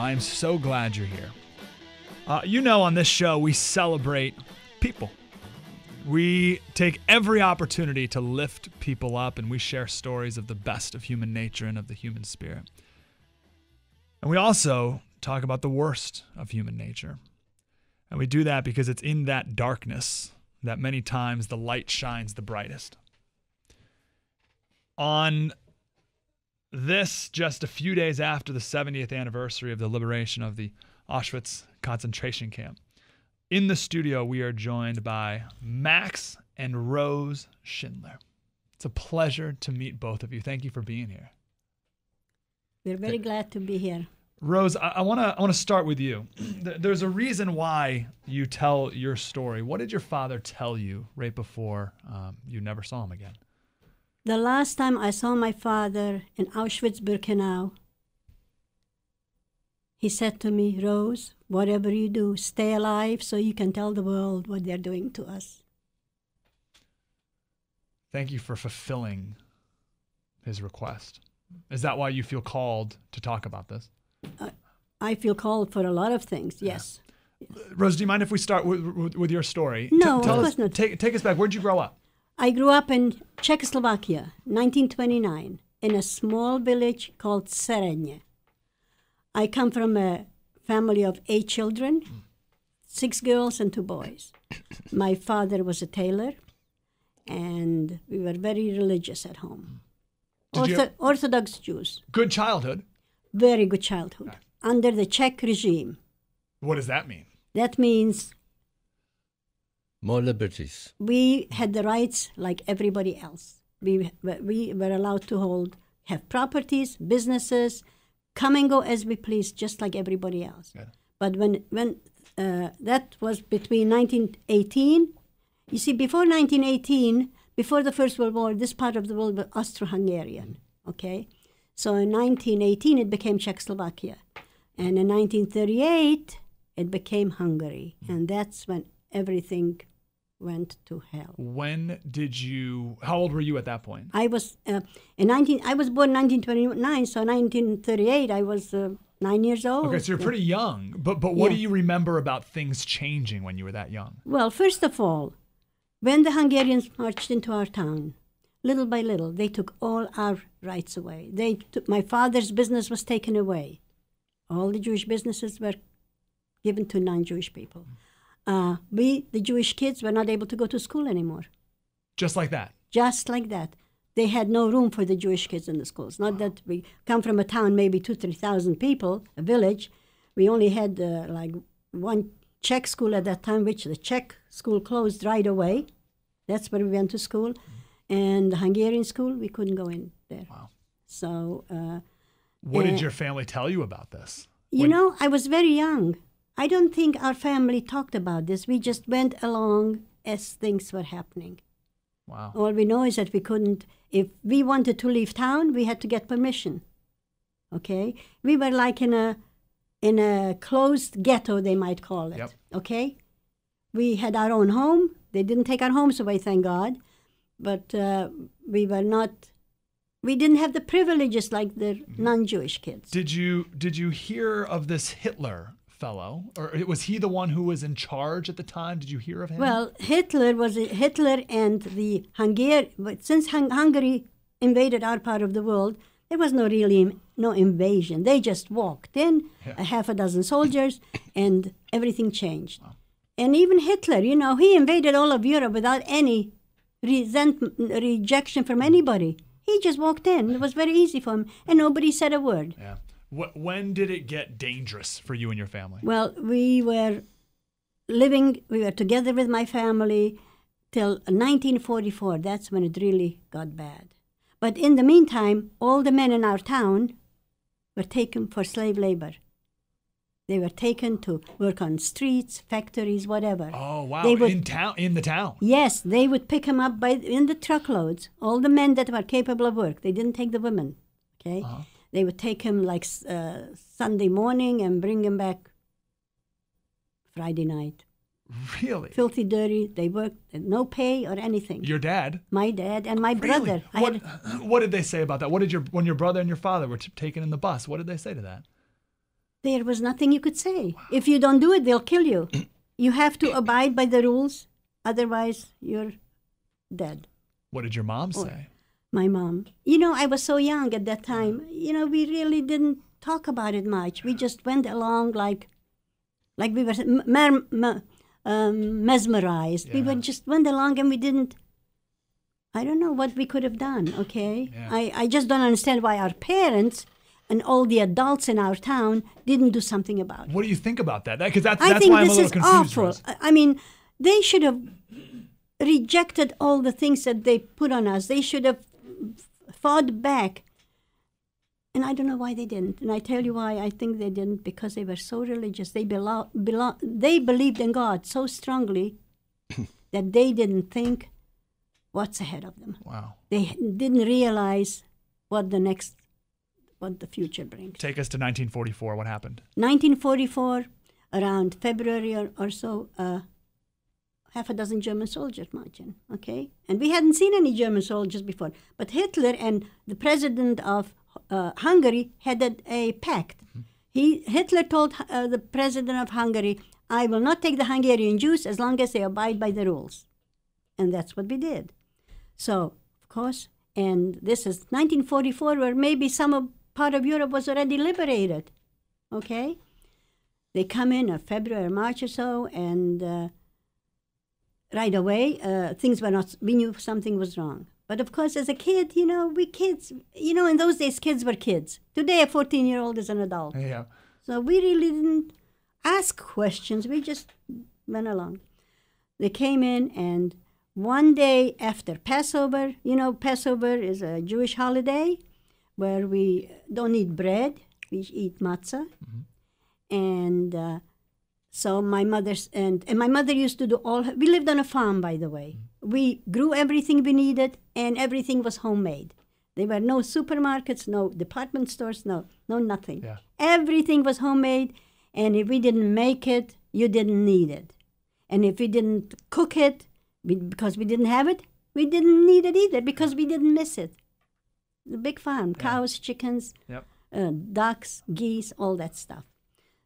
I'm so glad you're here. On this show, we celebrate people. We take every opportunity to lift people up, and we share stories of the best of human nature and of the human spirit. And we also talk about the worst of human nature. And we do that because it's in that darkness that many times the light shines the brightest. On this, just a few days after the 70th anniversary of the liberation of the Auschwitz concentration camp, in the studio, we are joined by Max and Rose Schindler. It's a pleasure to meet both of you. Thank you for being here. We're very glad to be here. Rose, I want to start with you. There's a reason why you tell your story. What did your father tell you right before you never saw him again? The last time I saw my father in Auschwitz-Birkenau, he said to me, Rose, whatever you do, stay alive so you can tell the world what they're doing to us. Thank you for fulfilling his request. Is that why you feel called to talk about this? I feel called for a lot of things, yes. Yeah. Yes. Rose, do you mind if we start with your story? No, of course not. Take us back. Where did you grow up? I grew up in Czechoslovakia, 1929, in a small village called Serenje. I come from a family of 8 children, 6 girls and 2 boys. My father was a tailor, and we were very religious at home. Orthodox Jews. Good childhood? Very good childhood. Under the Czech regime. What does that mean? That means more liberties. We had the rights like everybody else. We were allowed to have properties, businesses, come and go as we please, just like everybody else. Yeah. But when that was between 1918, you see, before 1918, before the First World War, this part of the world was Austro-Hungarian, okay? So in 1918, it became Czechoslovakia. And in 1938, it became Hungary. And that's when everything went to hell. How old were you at that point? I was born in 1929, so 1938 I was 9 years old. Okay, so you're pretty young. But what do you remember about things changing when you were that young? Well, first of all, when the Hungarians marched into our town, little by little, they took all our rights away. My father's business was taken away. All the Jewish businesses were given to non-Jewish people. The Jewish kids, were not able to go to school anymore. Just like that? Just like that. They had no room for the Jewish kids in the schools. Not that we come from a town, maybe 2,000-3,000 people, a village. We only had like one Czech school at that time, which the Czech school closed right away. That's where we went to school. And the Hungarian school, we couldn't go in there. Wow. So... what did your family tell you about this? I was very young. I don't think our family talked about this. We just went along as things were happening. Wow. All we know is that we couldn't, if we wanted to leave town, we had to get permission. Okay? We were like in a closed ghetto, they might call it. Yep. Okay? We had our own home. They didn't take our homes away, thank God. But we didn't have the privileges like the non-Jewish kids. Did you hear of this Hitler fellow, or was he the one who was in charge at the time? Did you hear of him? Well, Hitler and the since Hungary invaded our part of the world, there was no invasion. They just walked in, a half a dozen soldiers, and everything changed. Wow. And even Hitler, he invaded all of Europe without any rejection from anybody. He just walked in. It was very easy for him, and nobody said a word. Yeah. When did it get dangerous for you and your family? Well, we were together with my family till 1944. That's when it really got bad. But in the meantime, all the men in our town were taken for slave labor. They were taken to work on streets, factories, whatever. Oh, wow. In the town? Yes, they would pick them up in the truckloads, all the men that were capable of work. They didn't take the women, okay? Uh-huh. They would take him like Sunday morning and bring him back Friday night. Really? Filthy, dirty. They worked no pay or anything. Your dad? My dad and my brother. What did they say about that? When your brother and your father were taken in the bus, what did they say to that? there was nothing you could say. Wow. If you don't do it, they'll kill you. You have to abide by the rules, otherwise you're dead. What did your mom say? My mom. I was so young at that time. We really didn't talk about it much. We just went along like we were mesmerized. Yeah. We just went along and we didn't. I don't know what we could have done. Okay, yeah. I just don't understand why our parents and all the adults in our town didn't do something about it. What do you think about that? Because that's I think why I'm this a little is confused. Awful. I mean, they should have rejected all the things that they put on us. They should have fought back. And I don't know why they didn't. And I tell you why I think they didn't, because they were so religious. They believed in God so strongly that they didn't think what's ahead of them. Wow. They didn't realize what the future brings. Take us to 1944. What happened? 1944, around February or so, half a dozen German soldiers marching, okay? And we hadn't seen any German soldiers before. But Hitler and the president of Hungary had a pact. Mm-hmm. Hitler told the president of Hungary, I will not take the Hungarian Jews as long as they abide by the rules. And that's what we did. So, of course, and this is 1944, where maybe part of Europe was already liberated, okay? They come in February, March or so, and right away, we knew something was wrong. But of course, as a kid, we kids, in those days, kids were kids. Today, a 14-year-old is an adult. Yeah. So we really didn't ask questions. We just went along. They came in, and one day after Passover, Passover is a Jewish holiday where we don't eat bread, we eat matzah. Mm-hmm. And so my mother used to do we lived on a farm, by the way. Mm-hmm. We grew everything we needed, and everything was homemade. There were no supermarkets, no department stores, no nothing. Yeah. Everything was homemade, and if we didn't make it, you didn't need it. And if we didn't cook it, because we didn't have it, we didn't need it either, because we didn't miss it. The big farm, cows, chickens, yep. Ducks, geese, all that stuff.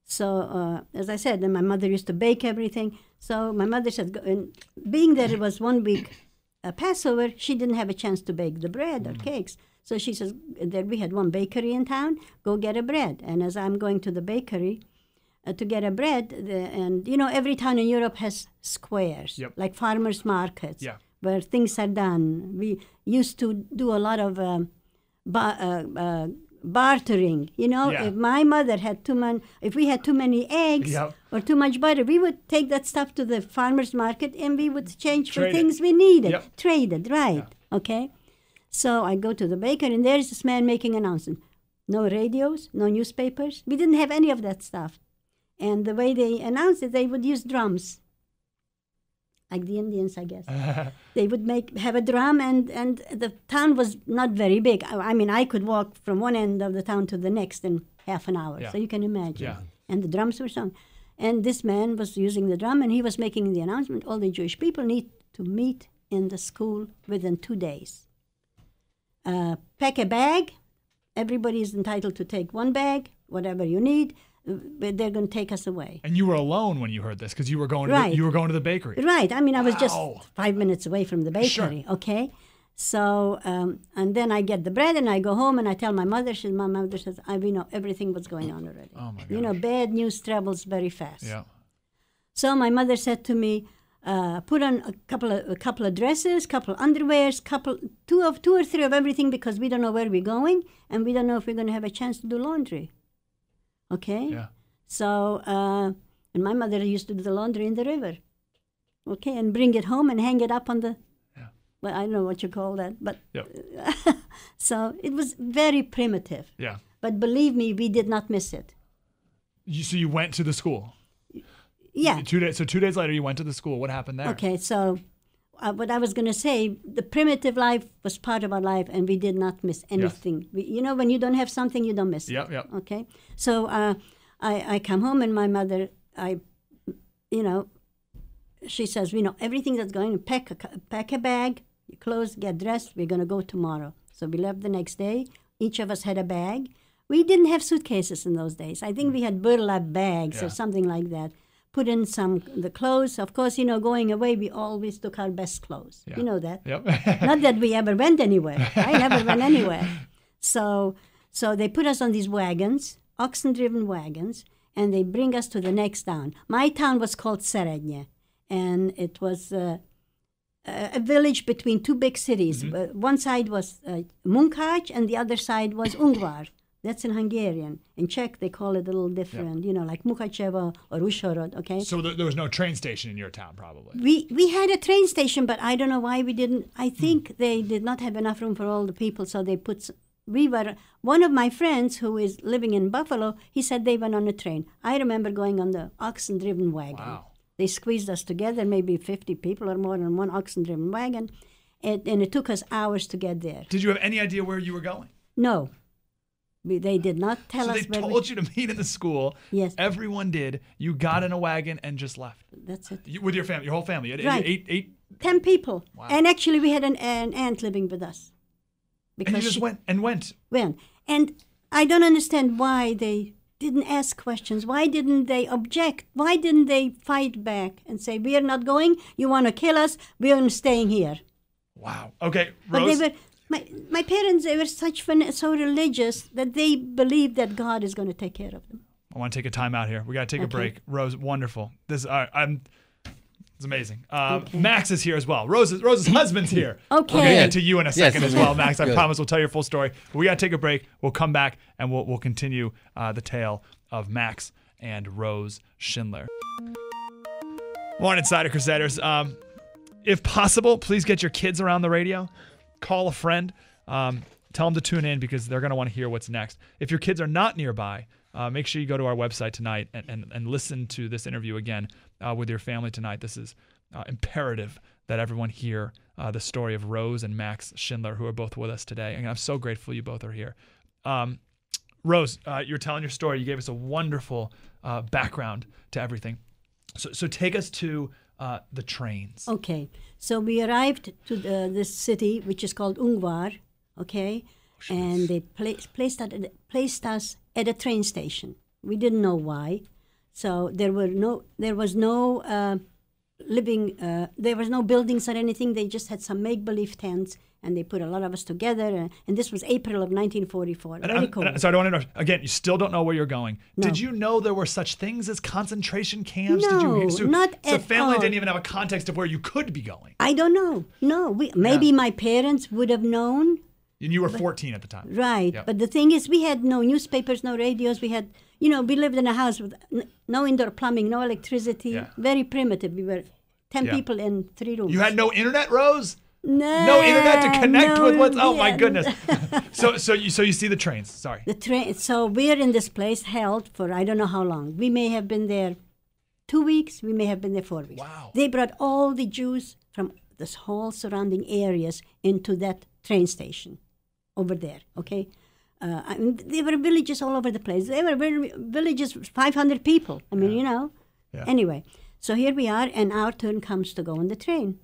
So, as I said, and my mother used to bake everything. So my mother said, being that it was 1 week Passover, she didn't have a chance to bake the bread or cakes. So she says, that we had one bakery in town, go get a bread. And as I'm going to the bakery to get a bread, and every town in Europe has squares, yep. like farmers markets, yeah. where things are done. We used to do a lot of bartering. Yeah. If my mother had if we had too many eggs yep. or too much butter, we would take that stuff to the farmer's market and we would change for things we needed. Yep. Traded, right. Yeah. Okay. So I go to the bakery, and there's this man making an announcement. No radios, no newspapers. We didn't have any of that stuff. And the way they announced it, they would use drums. Like the Indians, I guess. They would have a drum, and the town was not very big. I mean, I could walk from one end of the town to the next in half an hour, yeah. so you can imagine. Yeah. And the drums were sung. And this man was using the drum, and he was making the announcement, all the Jewish people need to meet in the school within 2 days. Pack a bag. Everybody is entitled to take one bag, whatever you need. But they're going to take us away. And you were alone when you heard this, because you were going to the bakery. Right. I mean, I was just 5 minutes away from the bakery. Sure. Okay. So and then I get the bread and I go home and I tell my mother. My mother says, "We know everything what's going on already. Oh my God. Bad news travels very fast." Yeah. So my mother said to me, "Put on a couple of dresses, couple of underwears, two or three of everything, because we don't know where we're going and we don't know if we're going to have a chance to do laundry." Okay? Yeah. So, and my mother used to do the laundry in the river. Okay? And bring it home and hang it up on the, well, I don't know what you call that, but. Yep. So it was very primitive. Yeah. But believe me, we did not miss it. So you went to the school? Yeah. 2 days. So 2 days later, you went to the school. What happened there? Okay, so what I was going to say, the primitive life was part of our life, and we did not miss anything. Yes. When you don't have something, you don't miss it. Yeah. Okay? So I come home, and my mother, she says, everything that's going, pack a bag, your clothes, get dressed, we're going to go tomorrow. So we left the next day. Each of us had a bag We didn't have suitcases in those days. I think we had burlap bags or something like that. Put in the clothes. Of course, going away, we always took our best clothes. Yeah. You know that. Yep. Not that we ever went anywhere. I never went anywhere. So they put us on these wagons, oxen-driven wagons, and they bring us to the next town. My town was called Serednje, and it was a village between two big cities. One side was Munkac, and the other side was Ungvar. That's in Hungarian. In Czech, they call it a little different, like Mukachevo or Ushhorod, okay? So there was no train station in your town, probably. We had a train station, but I don't know why we didn't. I think they did not have enough room for all the people, so they put... One of my friends who is living in Buffalo, he said they went on a train. I remember going on the oxen-driven wagon. Wow. They squeezed us together, maybe 50 people or more in one oxen-driven wagon, and it took us hours to get there. Did you have any idea where you were going? No. They did not tell us. So they told you to meet in the school. Yes. Everyone did. You got in a wagon and just left. That's it. With your family, your whole family. You had Right. eight. 10 people. Wow. And actually we had an aunt living with us. And you just went. Went. And I don't understand why they didn't ask questions. Why didn't they object? Why didn't they fight back and say, we are not going, you want to kill us, we are staying here. Wow. Okay, But Rose. they were, my parents, they were so religious that they believed that God is going to take care of them. I want to take a time out here. We got to take a break. Rose, wonderful. It's amazing. Max is here as well. Rose's husband's here. Okay. We'll get to you in a second Yes. as well, Max. I Good. promise we'll tell your full story. But we got to take a break. We'll come back and we'll continue the tale of Max and Rose Schindler. Morning, Insider Crusaders. If possible, please get your kids around the radio. Call a friend. Tell them to tune in because they're going to want to hear what's next. If your kids are not nearby, make sure you go to our website tonight and listen to this interview again with your family tonight. This is imperative that everyone hear the story of Rose and Max Schindler, who are both with us today. And I'm so grateful you both are here. Rose, you're telling your story. You gave us a wonderful background to everything. So take us to the trains. Okay. So we arrived to this city, which is called Ungvar, okay? And they placed us at a train station. We didn't know why. So there was no buildings or anything. They just had some make-believe tents, and they put a lot of us together. And this was April of 1944. Very cold. So I don't want to know. Again, you still don't know where you're going. No. Did you know there were such things as concentration camps? No, not so at family all. didn't even have a context of where you could be going. I don't know. No, maybe my parents would have known. And you were 14 at the time. Right. Yep. But the thing is, we had no newspapers, no radios. We had, we lived in a house with no indoor plumbing, no electricity, Yeah. very primitive. We were 10 people in 3 rooms. You had no internet, Rose? No. No internet to connect with what's... Oh, my yeah. goodness. So you see the trains. Sorry. The train. So we're in this place held for I don't know how long. We may have been there 2 weeks. We may have been there 4 weeks. Wow. They brought all the Jews from this whole surrounding areas into that train station over there, okay? There were villages all over the place. There were villages, 500 people. Yeah. Anyway, so here we are, and our turn comes to go on the train.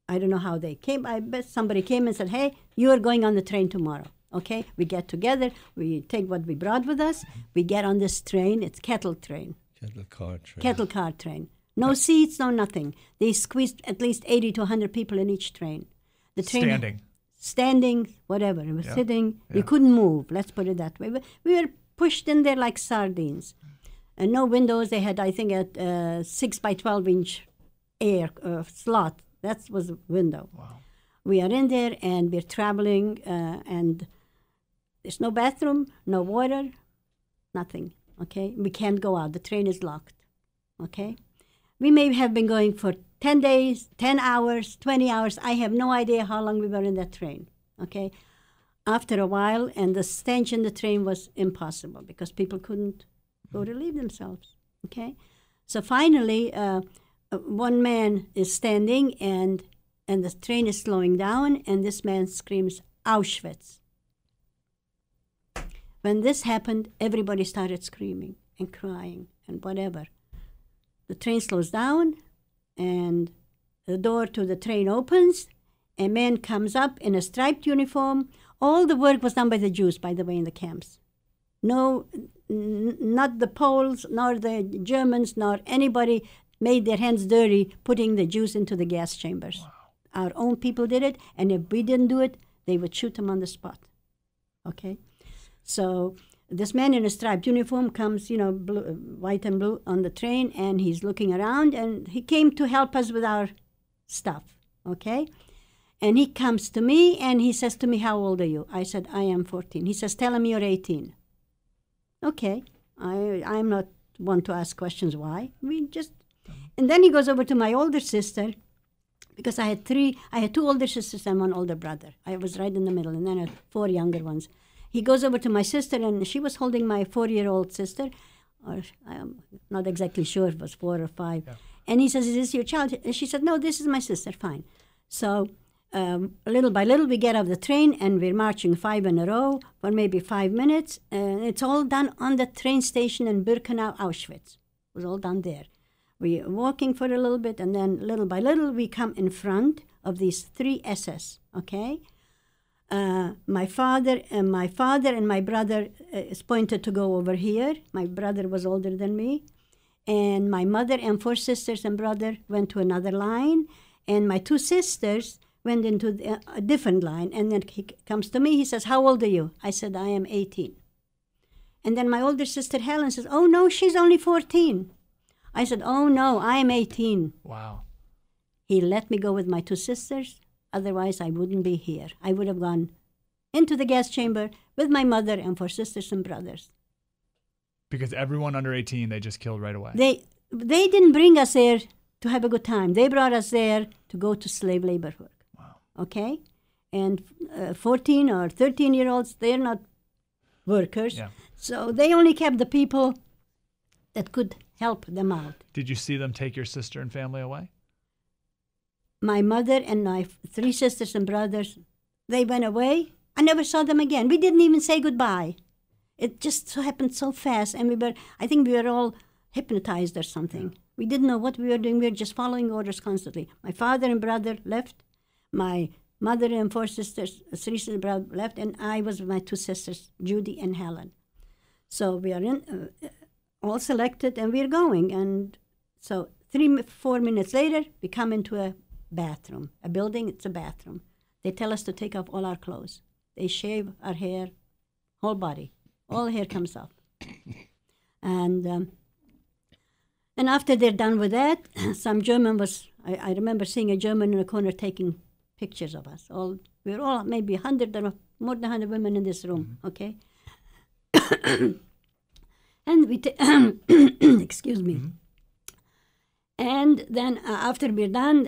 I don't know how they came. I bet somebody came and said, hey, you are going on the train tomorrow, okay? We get together. We take what we brought with us. We get on this train. It's kettle train. Kettle car train. No seats, no nothing. They squeezed at least 80 to 100 people in each train. The train standing, whatever. It was sitting. Yeah. We couldn't move. Let's put it that way. We were pushed in there like sardines. And no windows. They had, I think, a 6 by 12 inch air slot. That was a window. Wow. We are in there and we're traveling and there's no bathroom, no water, nothing. Okay, we can't go out. The train is locked. Okay, we may have been going for 10 days, 10 hours, 20 hours. I have no idea how long we were in that train. Okay, after a while, and the stench in the train was impossible because people couldn't go relieve themselves. Okay, so finally, one man is standing and the train is slowing down, and this man screams, Auschwitz. When this happened, everybody started screaming and crying and whatever. The train slows down, and the door to the train opens. A man comes up in a striped uniform, All the work was done by the Jews, by the way, in the camps. No, not the Poles, nor the Germans, nor anybody made their hands dirty putting the Jews into the gas chambers. Wow. Our own people did it, and if we didn't do it, they would shoot them on the spot. Okay? So this man in a striped uniform comes, blue, white and blue, on the train, and he's looking around, and he came to help us with our stuff. Okay? And he comes to me, and he says to me, "How old are you?" I said, "I am 14. He says, "Tell him you're 18. Okay. I'm not one to ask questions why. And then he goes over to my older sister, because I had two older sisters and one older brother. I was right in the middle, and then I had 4 younger ones. He goes over to my sister, and she was holding my 4-year-old sister, or I'm not exactly sure if it was 4 or 5. Yeah. And he says, "Is this your child?" And she said, "No, this is my sister." Fine. So little by little, we get off the train, and we're marching 5 in a row for maybe 5 minutes. And it's all done on the train station in Birkenau, Auschwitz. It was all done there. We're walking for a little bit, and then little by little, we come in front of these 3 SS, okay? My father and my brother is pointed to go over here. My brother was older than me. And my mother and 4 sisters and brother went to another line. And my 2 sisters went into a different line. And then he comes to me, he says, "How old are you?" I said, "I am 18. And then my older sister Helen says, "Oh no, she's only 14. I said, "Oh no, I am 18. Wow. He let me go with my 2 sisters. Otherwise, I wouldn't be here. I would have gone into the gas chamber with my mother and 4 sisters and brothers. Because everyone under 18, they just killed right away. They didn't bring us there to have a good time. They brought us there to go to slave labor work. Wow. Okay? And 14 or 13-year-olds, they're not workers. Yeah. So they only kept the people that could help them out. Did you see them take your sister and family away? My mother and my 3 sisters and brothers, they went away. I never saw them again. We didn't even say goodbye. It just so happened so fast, and I think we were all hypnotized or something. Yeah. We didn't know what we were doing. We were just following orders constantly. My father and brother left. My mother and 4 sisters, 3 sisters and brother left, and I was with my 2 sisters, Judy and Helen. So we are all selected, and we're going. And so 3-4 minutes later, we come into a bathroom, a building. It's a bathroom. They tell us to take off all our clothes. They shave our hair, whole body. All hair comes off. And after they're done with that, some German I remember seeing a German in a corner taking pictures of us. We were all maybe 100 or more than 100 women in this room, okay? And we excuse me. Mm-hmm. And then after we're done,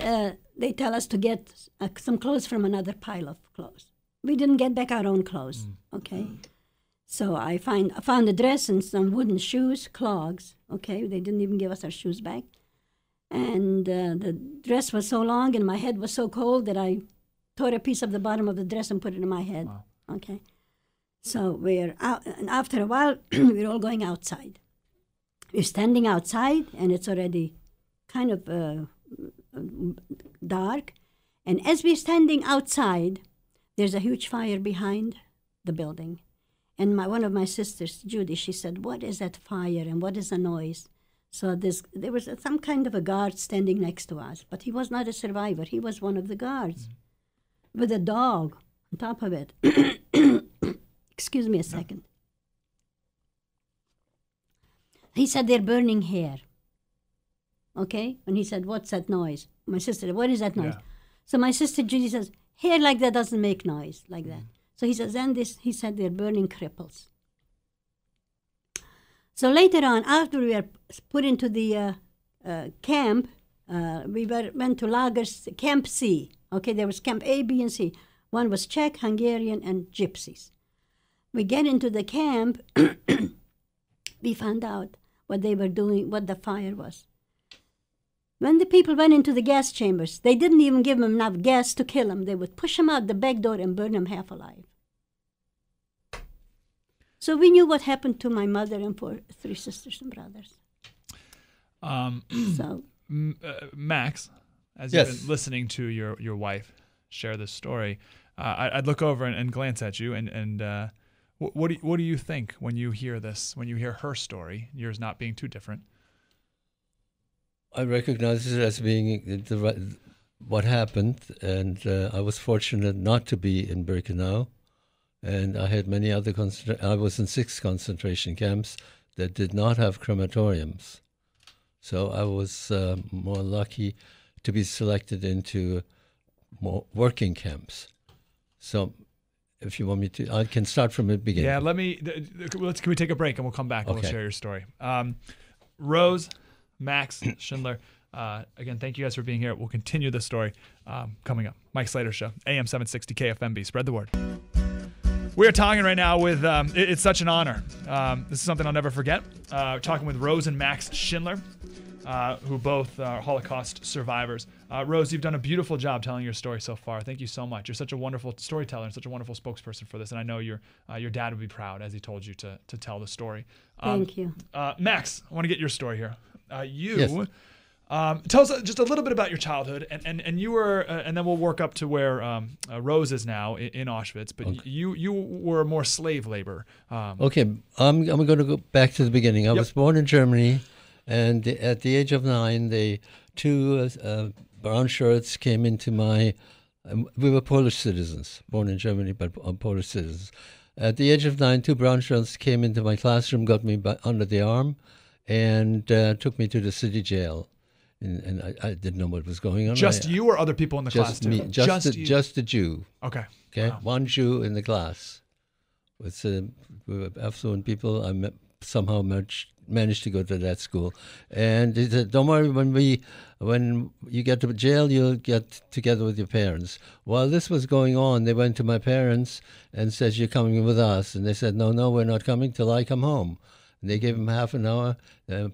they tell us to get some clothes from another pile of clothes. We didn't get back our own clothes, okay? So I found a dress and some wooden shoes, clogs, okay? They didn't even give us our shoes back. And the dress was so long and my head was so cold that I tore a piece of the bottom of the dress and put it in my head, wow. Okay? So we're out, and after a while, we're all going outside. We're standing outside, and it's already kind of dark. And as we're standing outside, there's a huge fire behind the building. And one of my sisters, Judy, she said, "What is that fire and what is the noise?" So there was some kind of a guard standing next to us, but he was not a survivor. He was one of the guards with a dog on top of it. Excuse me a second. He said, "They're burning hair." Okay? And he said, "What's that noise?" My sister said, "What is that noise?" Yeah. So my sister Judy says, "Hair like that doesn't make noise like that." So he says, he said, "They're burning cripples." So later on, after we were put into the camp, we went to lagers, Camp C. Okay, there was Camp A, B, and C. One was Czech, Hungarian, and Gypsies. We get into the camp, we found out what they were doing, what the fire was. When the people went into the gas chambers, they didn't even give them enough gas to kill them. They would push them out the back door and burn them half alive. So we knew what happened to my mother and 3 sisters and brothers. Max, as Yes. you've been listening to your wife share this story, I'd look over and glance at you, and what do you think when you hear this? When you hear her story, yours not being too different? I recognize it as being what happened, and I was fortunate not to be in Birkenau, and I had many other I was in 6 concentration camps that did not have crematoriums, so I was more lucky to be selected into more working camps. So if you want me to, I can start from the beginning. Yeah, can we take a break and we'll come back and we'll share your story. Rose, Max, Schindler, again, thank you guys for being here. We'll continue the story coming up. Mike Slater Show, AM 760 KFMB. Spread the word. We are talking right now with, it's such an honor. This is something I'll never forget. Talking with Rose and Max Schindler, who both are Holocaust survivors. Rose, you've done a beautiful job telling your story so far. Thank you so much. You're such a wonderful storyteller and such a wonderful spokesperson for this. And I know your dad would be proud as he told you to tell the story. Thank you. Max, I want to get your story here. Yes. Tell us just a little bit about your childhood, and you were, and then we'll work up to where Rose is now in Auschwitz. But okay. you were more slave labor. Okay, I'm going to go back to the beginning. I was born in Germany, and at the age of 9, 2 brown shirts came into my. We were Polish citizens, born in Germany, but Polish citizens. At the age of 9, 2 brown shirts came into my classroom, got me under the arm, and took me to the city jail. And I didn't know what was going on. Just you or other people in the class too? Just a Jew. Okay. Wow. One Jew in the class. We were affluent people. I somehow managed to go to that school. And he said, don't worry, when you get to jail, you'll get together with your parents. While this was going on, they went to my parents and said, you're coming with us. And they said, no, we're not coming till I come home. And they gave him half an hour.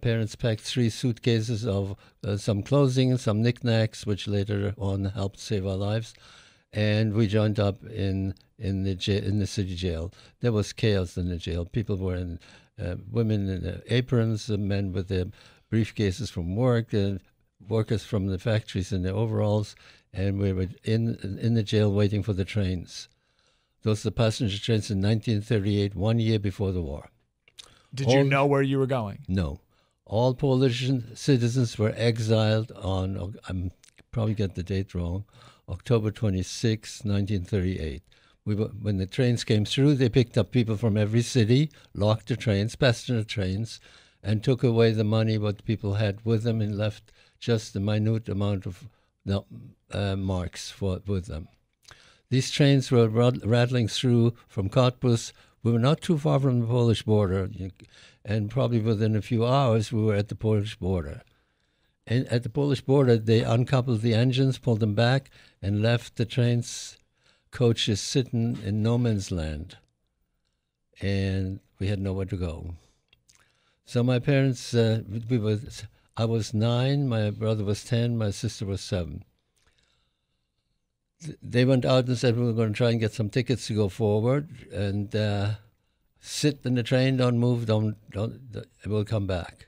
Parents packed 3 suitcases of some clothing, some knickknacks, which later on helped save our lives. And we joined up in the city jail. There was chaos in the jail. People were in, women in aprons, men with their briefcases from work, workers from the factories in their overalls, and we were in the jail waiting for the trains. Those were the passenger trains in 1938, 1 year before the war. Did you know where you were going? No. All Polish citizens were exiled on, I'm probably get the date wrong, October 26, 1938. When the trains came through, they picked up people from every city, locked the trains, passenger trains, and took away the money what people had with them and left just a minute amount of marks with them. These trains were rattling through from Cottbus. We were not too far from the Polish border, and probably within a few hours we were at the Polish border. And at the Polish border, they uncoupled the engines, pulled them back, and left the trains coaches sitting in no man's land. And we had nowhere to go. So my parents, I was 9, my brother was 10, my sister was 7. They went out and said we were going to try and get some tickets to go forward and sit in the train, don't move, we'll come back.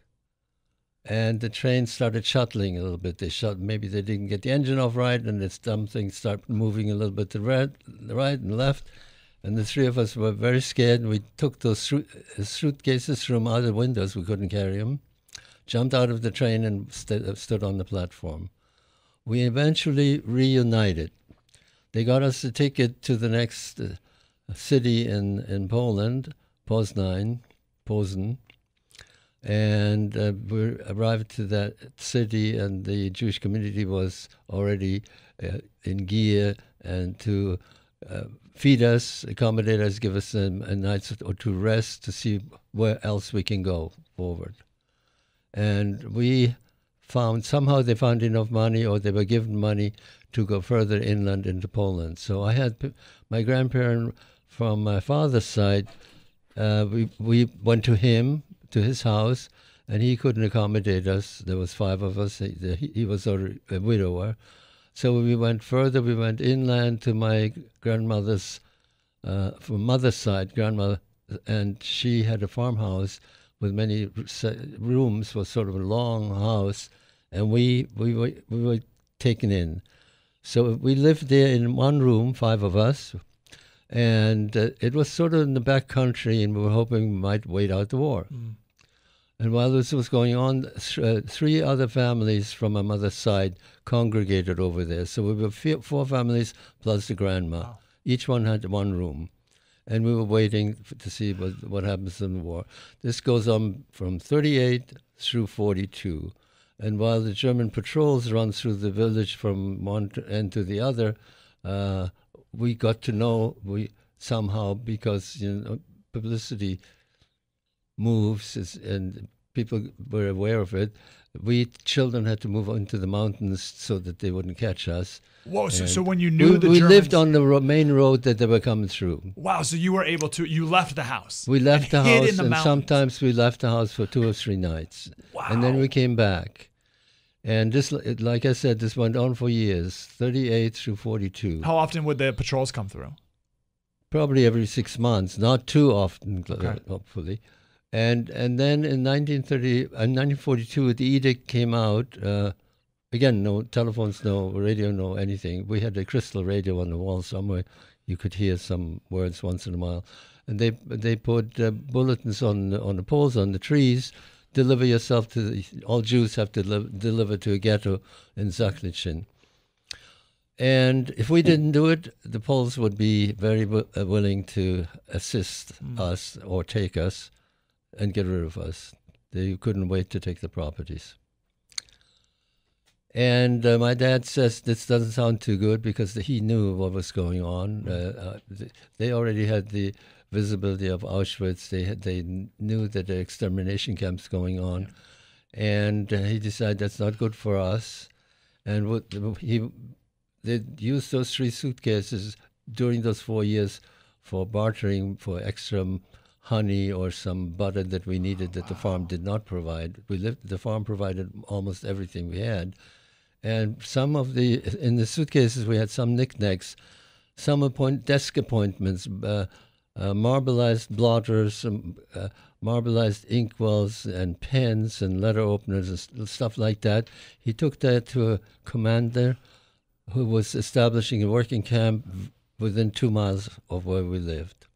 And the train started shuttling a little bit. Maybe they didn't get the engine off right, and something started moving a little bit to the right and left. And the 3 of us were very scared. We took those suitcases from other windows. We couldn't carry them. Jumped out of the train and stood on the platform. We eventually reunited. They got us a ticket to the next city in Poland, Poznań, and we arrived to that city, and the Jewish community was already in gear and to feed us, accommodate us, give us a night or 2 rest to see where else we can go forward. And we somehow they found enough money, or they were given money to go further inland into Poland. So I had my grandparent from my father's side. We went to his house, and he couldn't accommodate us. There was 5 of us. He was a widower. So we went further. We went inland to my grandmother's, from mother's side, grandmother, and she had a farmhouse with many rooms, was sort of a long house, and we were taken in. So we lived there in one room, 5 of us, and it was sort of in the back country, and we were hoping we might wait out the war. And while this was going on, 3 other families from my mother's side congregated over there. So we were 4 families plus the grandma. Wow. Each one had one room. And we were waiting to see what happens in the war. This goes on from 38 through 42. And while the German patrols run through the village from one end to the other, we got to know somehow, because publicity moves and people were aware of it. We children had to move into the mountains so that they wouldn't catch us. Whoa! So when you knew the we Germans, lived on the main road that they were coming through. Wow! So you were able to. You left the house. We left the hid house, in the and mountains. sometimes we left the house for 2 or 3 nights. Wow! And then we came back. And this, like I said, this went on for years, 38 through 42. How often would the patrols come through? Probably every 6 months, not too often, hopefully. And then in 1942, the edict came out. Again, no telephones, no radio, no anything. We had a crystal radio on the wall somewhere. You could hear some words once in a while. And they put bulletins on the poles, on the trees. Deliver yourself to all Jews have to deliver to a ghetto in Sanitation. And if we didn't do it, the Poles would be very willing to assist us or take us and get rid of us. They couldn't wait to take the properties. And my dad says this doesn't sound too good, because he knew what was going on. They already had the visibility of Auschwitz. They knew that the extermination camps going on. And he decided that's not good for us. And they used those 3 suitcases during those 4 years for bartering for extra honey or some butter that we needed that the farm did not provide. The farm provided almost everything we had. And in the suitcases we had some knickknacks, some desk appointments, marbleized blotters, marbleized inkwells and pens and letter openers and stuff like that. He took that to a commander who was establishing a working camp within 2 miles of where we lived.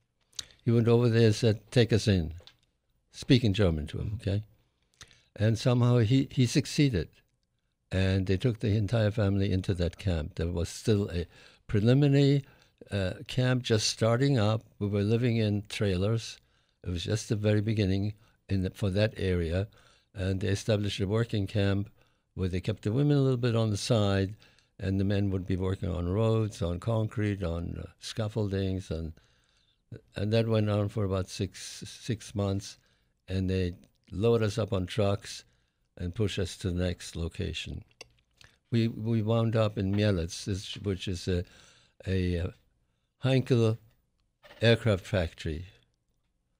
He went over there and said, "Take us in," speaking German to him, okay? And somehow he succeeded. And they took the entire family into that camp. There was still a preliminary camp just starting up. We were living in trailers. It was just the very beginning for that area. And they established a working camp where they kept the women a little bit on the side, and the men would be working on roads, on concrete, on scaffoldings, and that went on for about six months. And they load us up on trucks and push us to the next location. We wound up in Mielec, which is a Heinkel aircraft factory.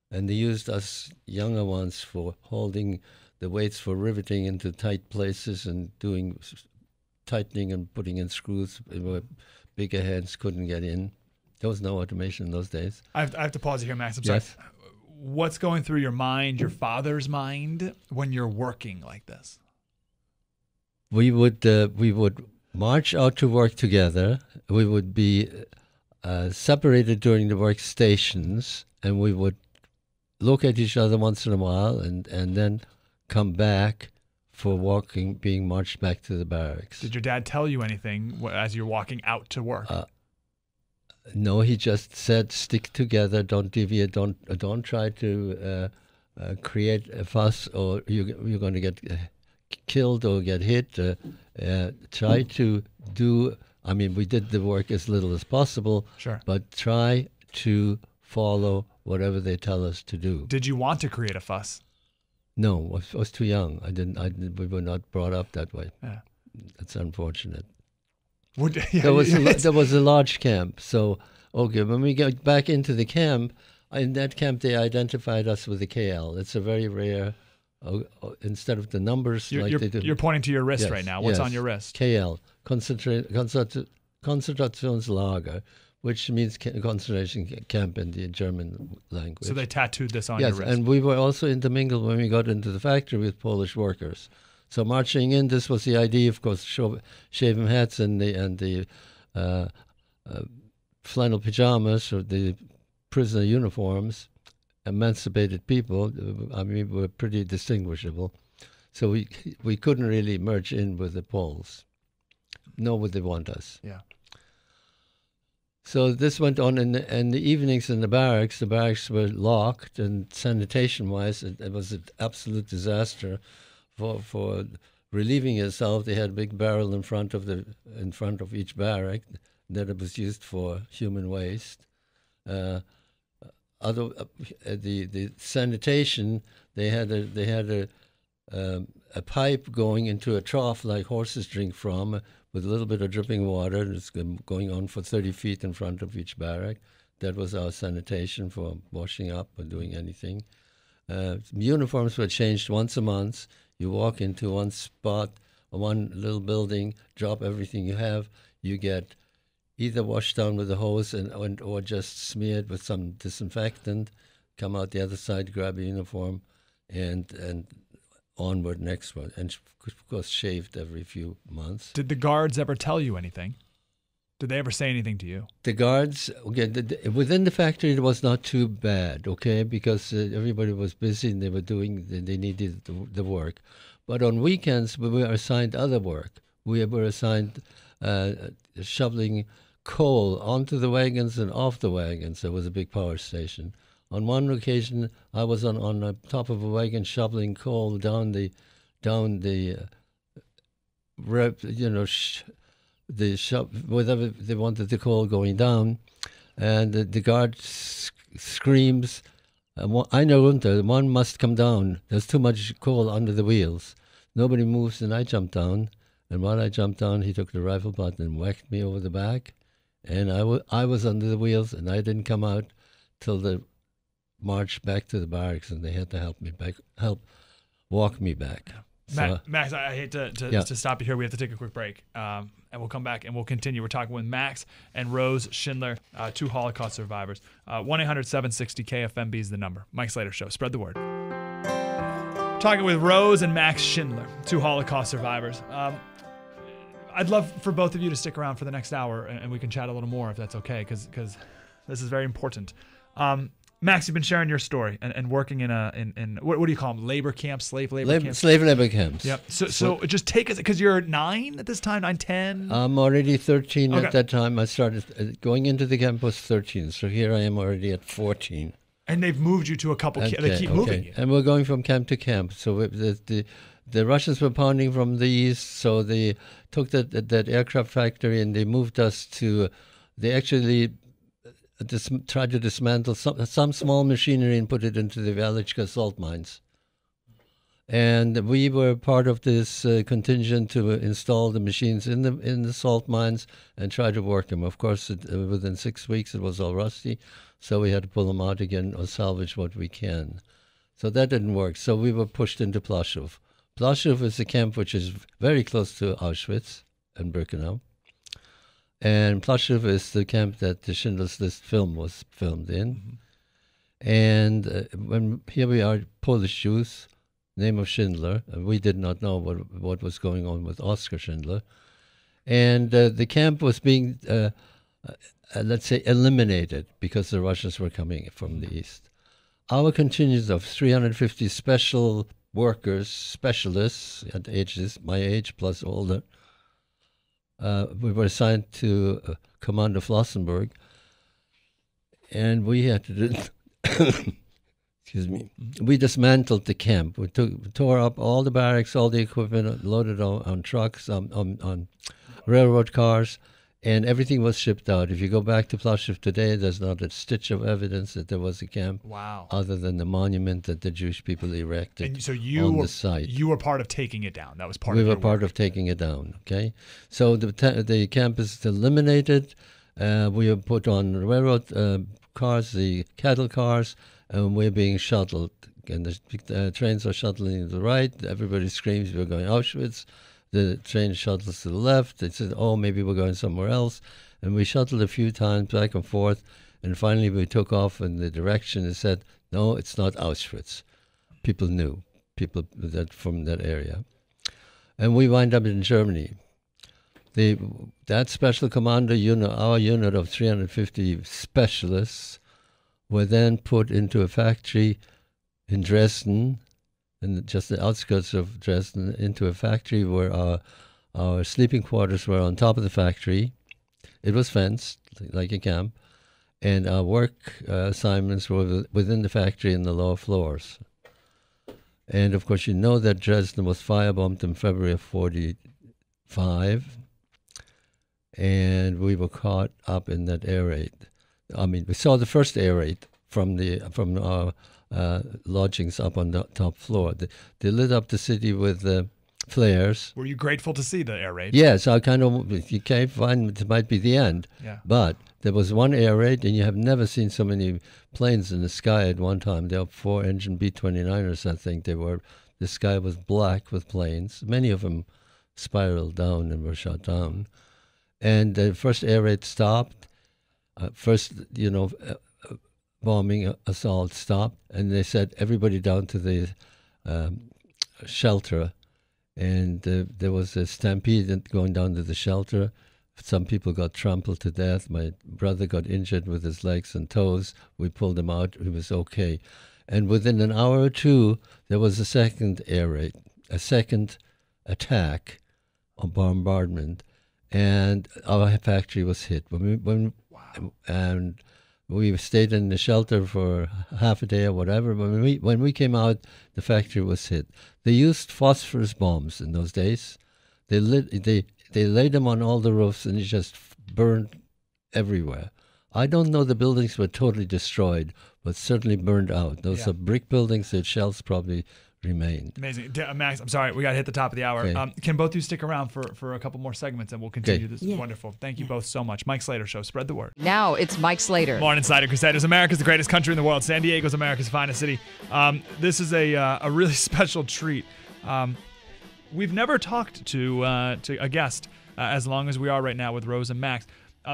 And they used us younger ones for holding the weights for riveting into tight places and doing tightening and putting in screws where bigger hands couldn't get in. There was no automation in those days. I have to pause you here, Max. I'm yes. sorry. What's going through your mind, your father's mind, when you're working like this? We would march out to work together. We would be separated during the workstations, and we would look at each other once in a while, and then come back for being marched back to the barracks. Did your dad tell you anything as you're walking out to work? No, he just said, "Stick together. Don't deviate. Don't try to create a fuss, or you're going to get killed or get hit. Try to do. I mean, we did the work as little as possible. Sure. But try to follow whatever they tell us to do." Did you want to create a fuss? No, I was too young. We were not brought up that way. Yeah. That's unfortunate. There was a large camp. So, okay, when we got back into the camp, in that camp they identified us with the KL. It's a very rare, instead of the numbers they do. You're pointing to your wrist right now. What's on your wrist? KL, Konzentrationslager, which means concentration camp in the German language. So they tattooed this on your wrist. Yes, and we were also intermingled when we got into the factory with Polish workers. So marching in, this was the idea, of course, shaving heads and the flannel pajamas or the prisoner uniforms, emancipated people. I mean, were pretty distinguishable. So we couldn't really merge in with the Poles, nor would they want us. Yeah. So this went on in the evenings in the barracks. The barracks were locked, and sanitation-wise, it was an absolute disaster. For relieving yourself, they had a big barrel in front of each barrack that it was used for human waste. The sanitation, they had a pipe going into a trough like horses drink from, with a little bit of dripping water. It's going on for 30 feet in front of each barrack. That was our sanitation for washing up or doing anything. Uniforms were changed once a month. You walk into one spot, one little building, drop everything you have. You get either washed down with a hose or just smeared with some disinfectant, come out the other side, grab a uniform, and onward next one. And of course, shaved every few months. Did the guards ever tell you anything? Did they ever say anything to you? The guards, okay, within the factory, it was not too bad, okay, because everybody was busy and they needed the work. But on weekends, we were assigned other work. We were assigned shoveling coal onto the wagons and off the wagons. There was a big power station. On one occasion, I was on the top of a wagon shoveling coal down the whatever they wanted the coal going down, and the guard screams, "Einer runter, one must come down. There's too much coal under the wheels." Nobody moves, and I jumped down. And while I jumped down, he took the rifle butt and whacked me over the back, and I was under the wheels, and I didn't come out till the march back to the barracks, and they had to help walk me back. So, Max, I hate to stop you here. We have to take a quick break, and we'll come back and we'll continue. We're talking with Max and Rose Schindler, two Holocaust survivors. 1-800-760-KFMB is the number. Mike Slater Show. Spread the word. Talking with Rose and Max Schindler, two Holocaust survivors. I'd love for both of you to stick around for the next hour, and we can chat a little more if that's okay, because this is very important. Max, you've been sharing your story and working in what do you call them? Labor camps, slave labor camps? Slave labor camps. Yep. So just take us, because you're 9 at this time, 9, 10? I'm already 13 at that time. I started going into the camp was 13, so here I am already at 14. And they've moved you to a couple camps. They keep moving you. And we're going from camp to camp. So the Russians were pounding from the east, so they took that aircraft factory and they moved us to. They actually tried to dismantle some small machinery and put it into the Velechka salt mines. And we were part of this contingent to install the machines in the salt mines and try to work them. Of course, within 6 weeks it was all rusty, so we had to pull them out again or salvage what we can. So that didn't work. So we were pushed into Plaszow. Plaszow is a camp which is very close to Auschwitz and Birkenau. And Plaszow is the camp that the Schindler's List film was filmed in. Mm-hmm. And here we are, Polish Jews, name of Schindler. We did not know what was going on with Oskar Schindler. And the camp was being, let's say, eliminated because the Russians were coming from the east. Our contingent of 350 special workers, specialists at ages, my age plus older, we were assigned to Commander Flossenburg, and we had to do, excuse me, we dismantled the camp. We tore up all the barracks, all the equipment, loaded on trucks, on railroad cars, and everything was shipped out. If you go back to Plaszow today, there's not a stitch of evidence that there was a camp. Wow. Other than the monument that the Jewish people erected and so the site. You were part of taking it down. That was part of your work. We were part of taking it down, okay? So the camp is eliminated. We were put on railroad cars, the cattle cars, and we're being shuttled. And the trains are shuttling to the right. Everybody screams, we're going Auschwitz. The train shuttles to the left. They said, oh, maybe we're going somewhere else. And we shuttled a few times back and forth. And finally we took off in the direction and said, no, it's not Auschwitz. People knew, people that from that area. and we wind up in Germany. That special commander unit, our unit of 350 specialists, were then put into a factory in Dresden, and just the outskirts of Dresden, into a factory where our sleeping quarters were on top of the factory. It was fenced, like a camp, and our work assignments were within the factory in the lower floors. And of course, you know that Dresden was firebombed in February of 1945, and we were caught up in that air raid. I mean, we saw the first air raid from our lodgings up on the top floor. They lit up the city with flares. Were you grateful to see the air raid? Yes, I kind of, you can't find it might be the end. Yeah. But there was one air raid, and you have never seen so many planes in the sky at one time. There were 4-engine B-29ers, I think they were. The sky was black with planes. Many of them spiraled down and were shot down. And the first air raid stopped. Bombing assault stopped, and they said everybody down to the shelter. And there was a stampede going down to the shelter. Some people got trampled to death. My brother got injured with his legs and toes. We pulled him out. He was okay. And within an hour or two, there was a second air raid, a second attack or bombardment, and our factory was hit. And we stayed in the shelter for half a day or whatever. When we came out, the factory was hit. They used phosphorus bombs in those days. They laid them on all the roofs, and it just burned everywhere. I don't know the buildings were totally destroyed, but certainly burned out. Those are brick buildings. The shells probably remained. Amazing. Max, I'm sorry, we got to hit the top of the hour. Okay. Can both of you stick around for a couple more segments, and we'll continue this? Wonderful. Thank you both so much. Mike Slater Show. Spread the word. Now it's Mike Slater. More on Insider Crusaders. America's the greatest country in the world. San Diego's America's finest city. This is a really special treat. We've never talked to a guest as long as we are right now with Rose and Max.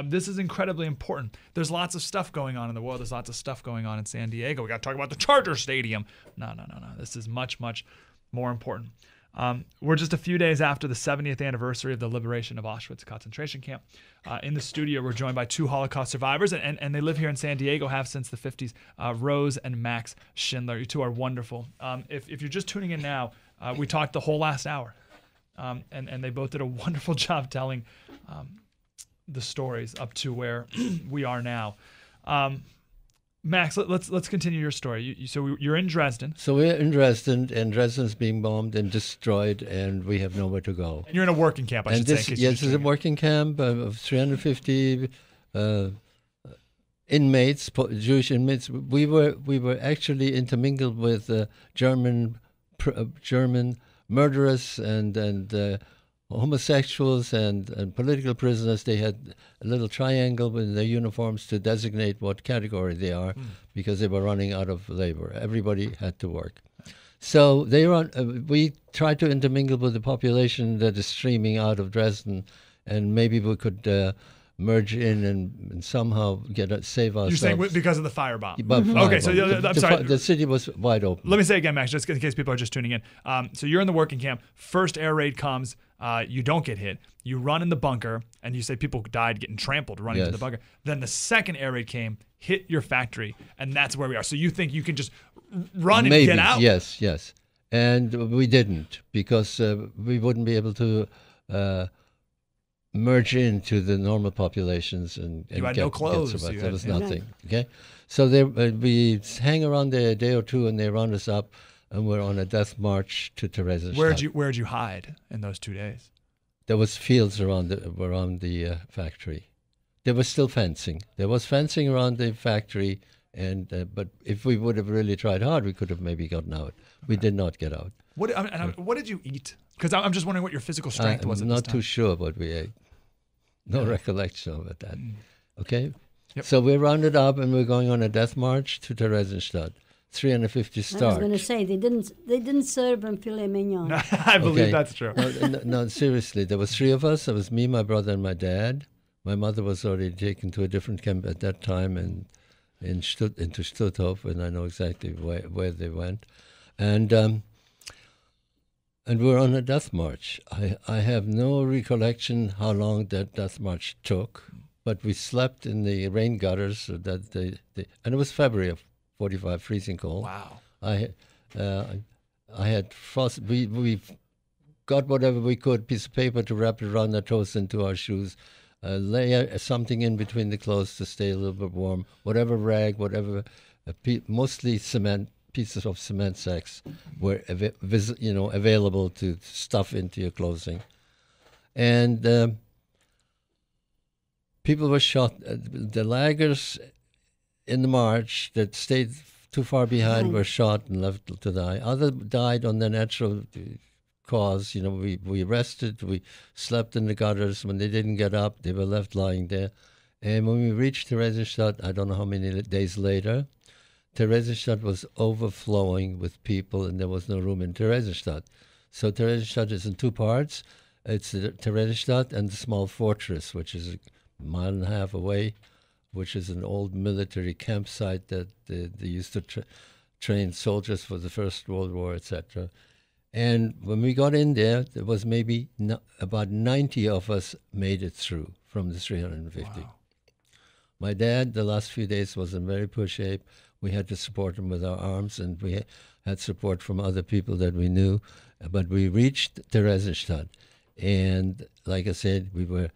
This is incredibly important. There's lots of stuff going on in the world. There's lots of stuff going on in San Diego. We got to talk about the Charger Stadium. No. This is much, much more important. We're just a few days after the 70th anniversary of the liberation of Auschwitz concentration camp. In the studio, we're joined by two Holocaust survivors, and they live here in San Diego, have since the 50s, Rose and Max Schindler. You two are wonderful. If you're just tuning in now, we talked the whole last hour, and they both did a wonderful job telling the stories up to where we are now. Max, let's continue your story. So you're in Dresden. So we're in Dresden, and Dresden's being bombed and destroyed, and we have nowhere to go. And you're in a working camp, I should say. Yes, it's a working camp of 350 inmates, Jewish inmates. We were actually intermingled with German murderers and homosexuals and political prisoners. They had a little triangle in their uniforms to designate what category they are, because they were running out of labor. Everybody had to work. So we tried to intermingle with the population that is streaming out of Dresden, and maybe we could merge in and somehow save ourselves. You're saying because of the firebomb? Okay, so I'm sorry. The city was wide open. Let me say again, Max, just in case people are just tuning in. So you're in the working camp. First air raid comes. You don't get hit. You run in the bunker, and you say people died getting trampled running to the bunker. Then the second air raid came, hit your factory, and that's where we are. So you think you can just run and get out? Yes. And we didn't, because we wouldn't be able to merge into the normal populations and you had no clothes. There was nothing. Okay, so we hang around there a day or two, and they round us up, and we're on a death march to Theresienstadt. Where'd you hide in those 2 days? There was fields around the factory. There was still fencing. There was fencing around the factory, and but if we would have really tried hard, we could have maybe gotten out. We did not get out. What did you eat? Because I'm just wondering what your physical strength was at this time. I'm not too sure what we ate. No recollection of that. Okay? Yep. So we're rounded up, and we're going on a death march to Theresienstadt. 350 start. I was going to say, they didn't serve them filet mignon. I believe that's true. No, seriously. There was 3 of us. There was me, my brother, and my dad. My mother was already taken to a different camp at that time into Stutthof, and I know exactly where they went. And And we're on a death march. I have no recollection how long that death march took, but we slept in the rain gutters. And it was February of 45, freezing cold. Wow. I had frost. We got whatever we could, piece of paper to wrap it around our toes into our shoes, lay something in between the clothes to stay a little bit warm, whatever rag, whatever, mostly cement, pieces of cement sacks were available to stuff into your clothing. And people were shot. The laggers in the march that stayed too far behind were shot and left to die. Others died on their natural cause. We rested, we slept in the gutters. When they didn't get up, they were left lying there. And when we reached Theresienstadt, I don't know how many days later, Theresienstadt was overflowing with people, and there was no room in Theresienstadt. So Theresienstadt is in two parts. It's Theresienstadt and the small fortress, which is a mile and a half away, which is an old military campsite that they used to train soldiers for the First World War, etc. And when we got in there was maybe about 90 of us made it through from the 350. Wow. My dad, the last few days, was in very poor shape. We had to support him with our arms, and we had support from other people that we knew. But we reached Theresienstadt, and like I said, we were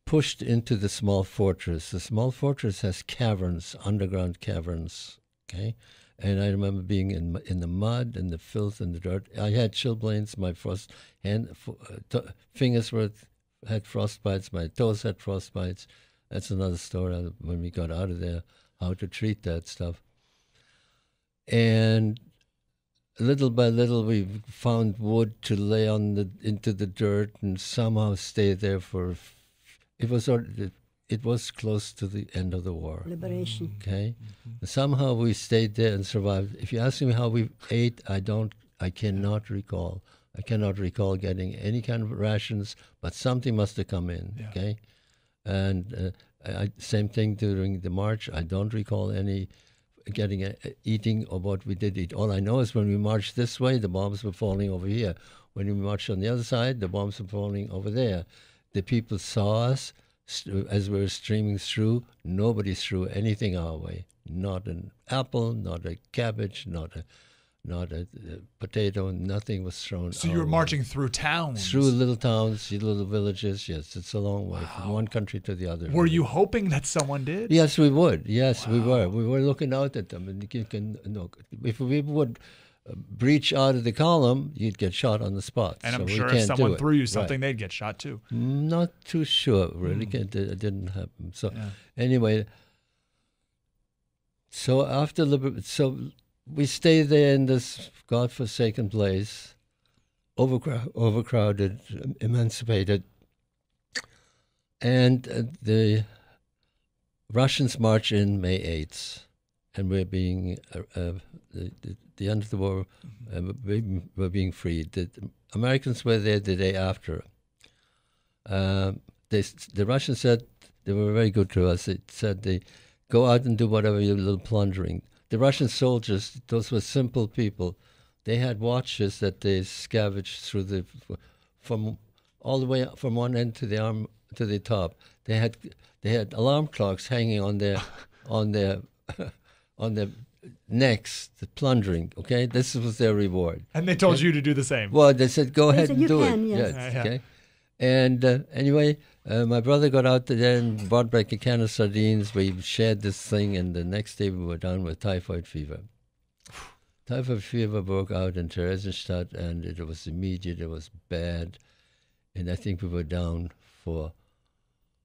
pushed into the small fortress. The small fortress has caverns, underground caverns, okay? And I remember being in the mud and the filth and the dirt. I had chilblains. My fingers had frostbites. My toes had frostbites. That's another story when we got out of there, how to treat that stuff. And little by little, we found wood to lay into the dirt and somehow stay there for. It was close to the end of the war. Liberation. Okay, somehow we stayed there and survived. If you ask me how we ate, I cannot recall. I cannot recall getting any kind of rations, but something must have come in. Yeah. Okay, and same thing during the march. I don't recall any eating or what we did eat. All I know is when we marched this way, the bombs were falling over here. When we marched on the other side, the bombs were falling over there. The people saw us as we were streaming through. Nobody threw anything our way. Not an apple, not a cabbage, not a potato. Nothing was thrown. So you were marching through towns? Through little towns, little villages. Yes, it's a long way from one country to the other. Were you hoping that someone did? Yes, we would. Yes, we were. We were looking out at them, and you can if we would breach out of the column, you'd get shot on the spot. And I'm sure if someone threw you something, they'd get shot too. Not too sure, really. It didn't happen. So anyway, so after we stayed there in this godforsaken place, overcrowded, emancipated, and the Russians march in May 8th, and we're being the end of the war, we're being freed. The Americans were there the day after. The Russians said, they were very good to us. They said they go out and do whatever you little plundering. The Russian soldiers, those were simple people. They had watches that they scavenged through from all the way from one end to the arm to the top. They had alarm clocks hanging on their necks, the plundering. Okay, this was their reward. And they told you to do the same. Well, they said go ahead and do it. Yes. Yes. Okay. And anyway, my brother got out there and brought back a can of sardines. We shared this thing, and the next day we were down with typhoid fever. Typhoid fever broke out in Theresienstadt, and it was immediate. It was bad, and I think we were down for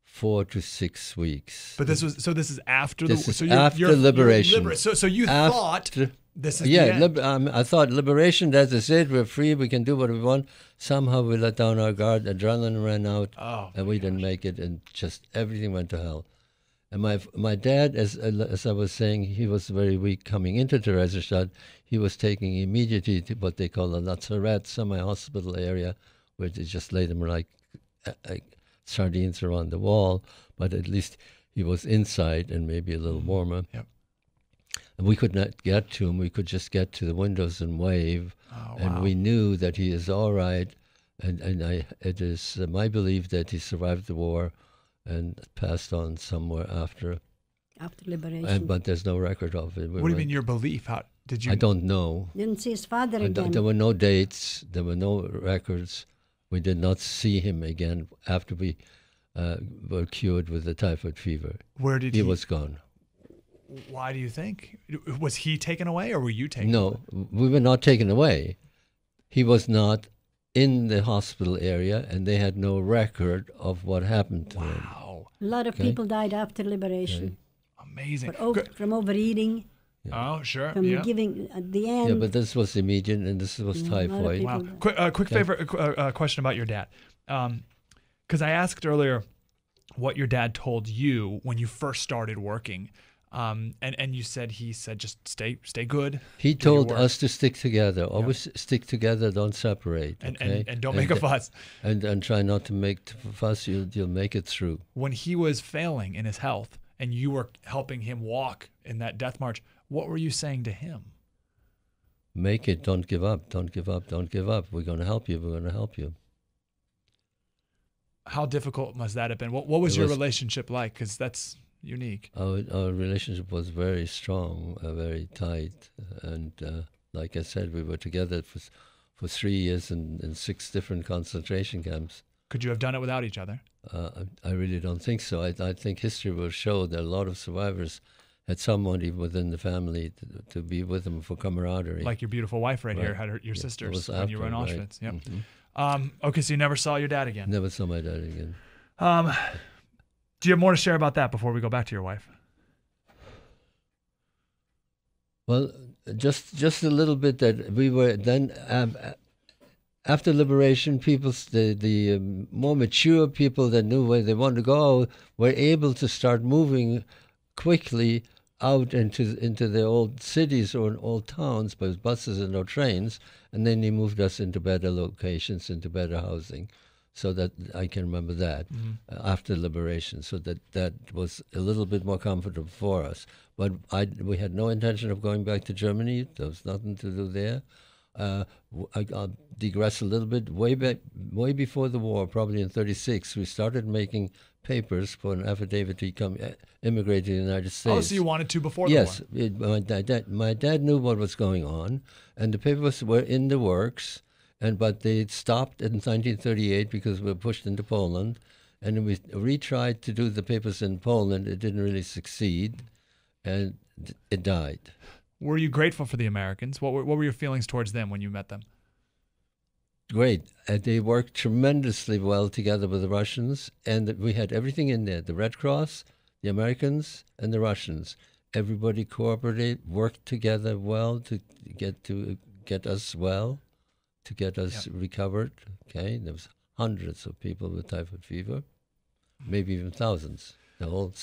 4 to 6 weeks. But this is after after liberation. So you thought this is the end. I thought liberation. That's it. We're free. We can do what we want. Somehow we let down our guard. Adrenaline ran out, and we didn't make it, and just everything went to hell. And my dad, as I was saying, he was very weak coming into Theresienstadt. He was taking immediately to what they call a lazaret, semi-hospital area, where they just laid him like sardines around the wall. But at least he was inside and maybe a little warmer. Yep. And we could not get to him. We could just get to the windows and wave. Oh, and wow. we knew that he is all right. And it is my belief that he survived the war and passed on somewhere after liberation. but there's no record of it. What do you mean your belief? How did you? I don't know. Didn't see his father again. There were no dates. There were no records. We did not see him again after we were cured with the typhoid fever. Where did he was gone? Why do you think? Was he taken away or were you taken away? No, we were not taken away. He was not in the hospital area, and they had no record of what happened to him. Wow. A lot of people died after liberation. Amazing. From overeating. Yeah. Oh, sure. From giving at the end. Yeah, but this was immediate, and this was typhoid. Wow. Quick favorite question about your dad. Because I asked earlier what your dad told you when you first started working. And you said he said just stay good. He told us to stick together. Always stick together. Don't separate. And don't make a fuss. And try not to make fuss. You'll make it through. When he was failing in his health, and you were helping him walk in that death march, what were you saying to him? Make it. Don't give up. Don't give up. Don't give up. We're going to help you. We're going to help you. How difficult must that have been? What was your relationship like? Because that's unique. Our relationship was very strong, very tight, and like I said, we were together for 3 years in 6 different concentration camps. Could you have done it without each other? I really don't think so. I think history will show that a lot of survivors had someone even within the family to be with them for camaraderie. Like your beautiful wife right here had your sisters when you were in Auschwitz. Right. Yep. Mm-hmm. Okay, so you never saw your dad again? Never saw my dad again. Do you have more to share about that before we go back to your wife? Well, just a little bit that we were then after liberation, people, the more mature people that knew where they wanted to go, were able to start moving quickly out into their old cities or old towns by buses and no trains, and then they moved us into better locations, into better housing. So that I can remember that after liberation, so that was a little bit more comfortable for us. But we had no intention of going back to Germany. There was nothing to do there. I'll digress a little bit. Way before the war, probably in '36, we started making papers for an affidavit to immigrate to the United States. Oh, so you wanted to before the war? Yes. My dad knew what was going on, and the papers were in the works. But they stopped in 1938 because we were pushed into Poland, and we retried to do the papers in Poland. It didn't really succeed, and it died. Were you grateful for the Americans? What were your feelings towards them when you met them? Great. They worked tremendously well together with the Russians, and we had everything in there: the Red Cross, the Americans, and the Russians. Everybody cooperated, worked together well to get us well. To get us recovered, okay? There was hundreds of people with typhoid fever, maybe even thousands. The whole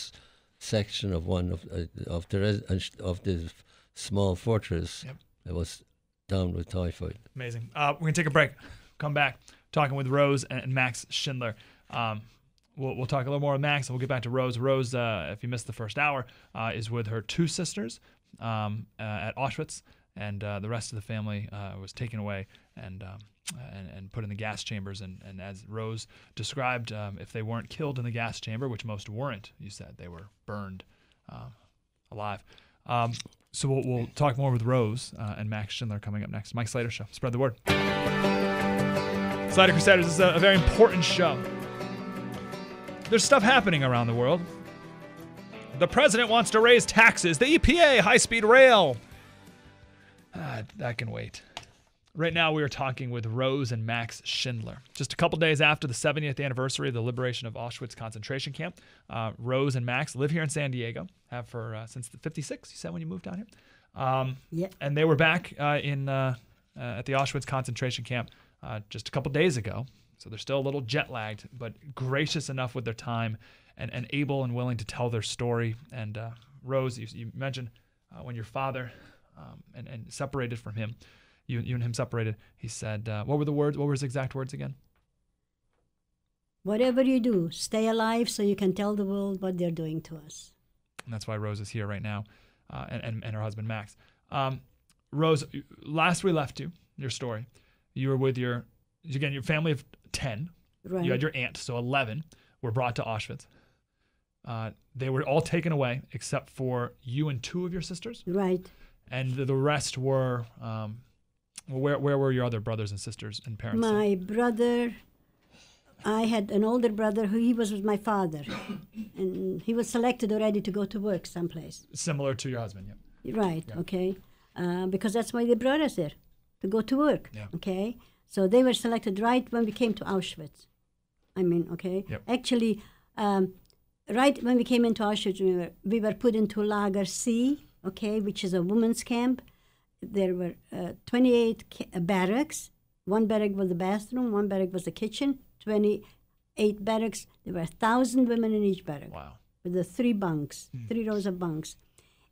section of the small fortress that was down with typhoid. Amazing. We're gonna take a break. Come back talking with Rose and Max Schindler. We'll talk a little more with Max, and we'll get back to Rose. Rose, if you missed the first hour, is with her 2 sisters at Auschwitz. And the rest of the family was taken away and put in the gas chambers. And as Rose described, if they weren't killed in the gas chamber, which most weren't, you said, they were burned alive. So we'll talk more with Rose and Max Schindler coming up next. Mike Slater Show. Spread the word. Slater Crusaders is a very important show. There's stuff happening around the world. The president wants to raise taxes. The EPA, high-speed rail. That can wait. Right now, we are talking with Rose and Max Schindler. Just a couple days after the 70th anniversary of the liberation of Auschwitz concentration camp, Rose and Max live here in San Diego, have for since the '56, you said, when you moved down here? And they were back at the Auschwitz concentration camp just a couple days ago. So they're still a little jet-lagged, but gracious enough with their time and able and willing to tell their story. And Rose, you mentioned when your father... and separated from him, you and him separated. He said, what were the words? What were his exact words again? Whatever you do, stay alive so you can tell the world what they're doing to us. And that's why Rose is here right now. and her husband, Max. Rose, last we left you, your story, you were with your family of 10. Right. You had your aunt, so 11 were brought to Auschwitz. They were all taken away except for you and 2 of your sisters. Right. And the rest were, where were your other brothers and sisters and parents? My brother, I had an older brother he was with my father. And he was selected already to go to work someplace. Similar to your husband, yeah. Right, Yeah. okay. Because that's why they brought us there, to go to work, Yeah. okay? So they were selected right when we came to Auschwitz. Okay? Yep. Actually, right when we came into Auschwitz, we were put into Lager C, okay, which is a women's camp. There were 28 barracks. One barrack was the bathroom, one barrack was the kitchen, 28 barracks. There were 1,000 women in each barrack. Wow. With the 3 bunks, 3 rows of bunks.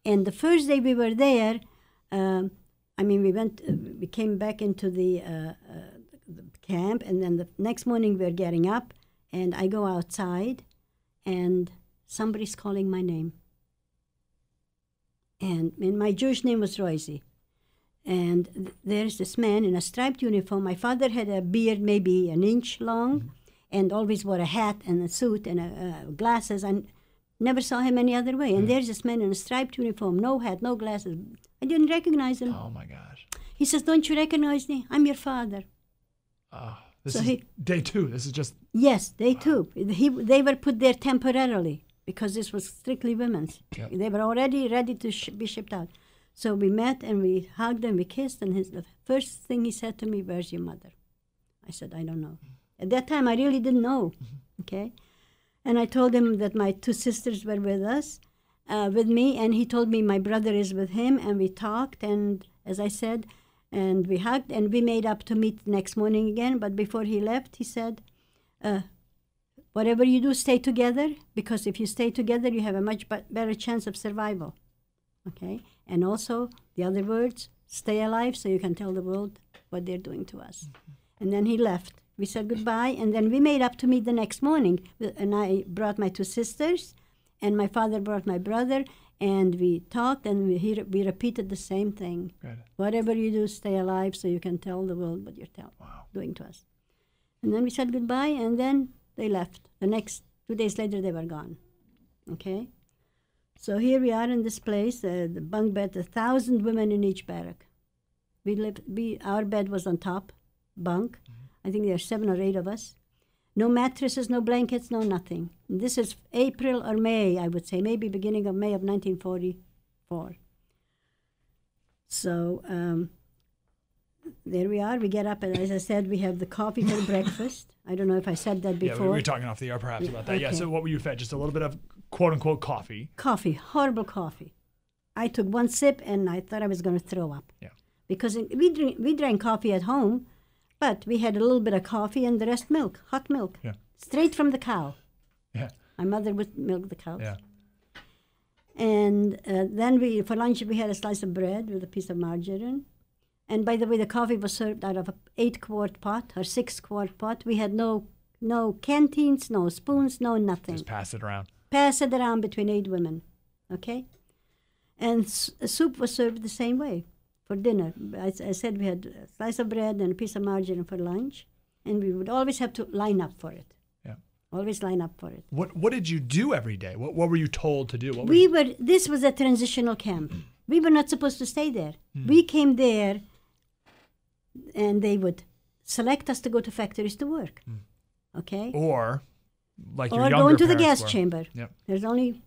And the first day we were there, we came back into the camp, and then the next morning we were getting up, and I go outside, and somebody's calling my name. And my Jewish name was Rosie. And there's this man in a striped uniform. My father had a beard maybe an inch long, and always wore a hat and a suit and glasses. I never saw him any other way. And there's this man in a striped uniform, no hat, no glasses. I didn't recognize him. Oh, my gosh. He says, "Don't you recognize me? I'm your father." This is day 2. This is just... Yes, day 2. They were put there temporarily because this was strictly women's. Yep. They were already ready to be shipped out. So we met and we hugged and we kissed, and the first thing he said to me, "Where's your mother?" I said, "I don't know." At that time, I really didn't know, okay? And I told him that my 2 sisters were with us, with me, and he told me my brother is with him, and we talked, and as I said, and we hugged, and we made up to meet next morning again, but before he left, he said, "Whatever you do, stay together, because if you stay together, you have a much better chance of survival." Okay? And also, the other words, stay alive so you can tell the world what they're doing to us. And then he left. We said goodbye, and then we made up to meet the next morning. And I brought my 2 sisters, and my father brought my brother, and we talked, and we repeated the same thing. Good. Whatever you do, stay alive so you can tell the world what you're doing to us. And then we said goodbye, and then they left. The next 2 days later, they were gone. Okay? So here we are in this place, the bunk bed, 1,000 women in each barrack. Our bed was on top, bunk. I think there are 7 or 8 of us. No mattresses, no blankets, no nothing. And this is April or May, I would say, maybe beginning of May of 1944. So there we are. We get up, and as I said, we have the coffee for breakfast. I don't know if I said that before. Yeah, we were talking off the air perhaps about that. Okay. Yeah, so what were you fed? Just a little bit of quote-unquote coffee. Coffee, horrible coffee. I took 1 sip, and I thought I was going to throw up. Yeah. Because we drank coffee at home, but we had a little bit of coffee and the rest milk, hot milk, straight from the cow. Yeah. My mother would milk the cows. Yeah. And then for lunch we had a slice of bread with a piece of margarine. And by the way, the coffee was served out of an 8-quart pot or 6-quart pot. We had no canteens, no spoons, no nothing. Just pass it around. Pass it around between 8 women, okay? And soup was served the same way for dinner. I said we had a slice of bread and a piece of margarine for lunch, and we would always have to line up for it. Yeah. Always line up for it. What did you do every day? What were you told to do? This was a transitional camp. We were not supposed to stay there. We came there, and they would select us to go to factories to work. Okay? Or like your or younger go into the parents gas were. chamber. Yep. There's only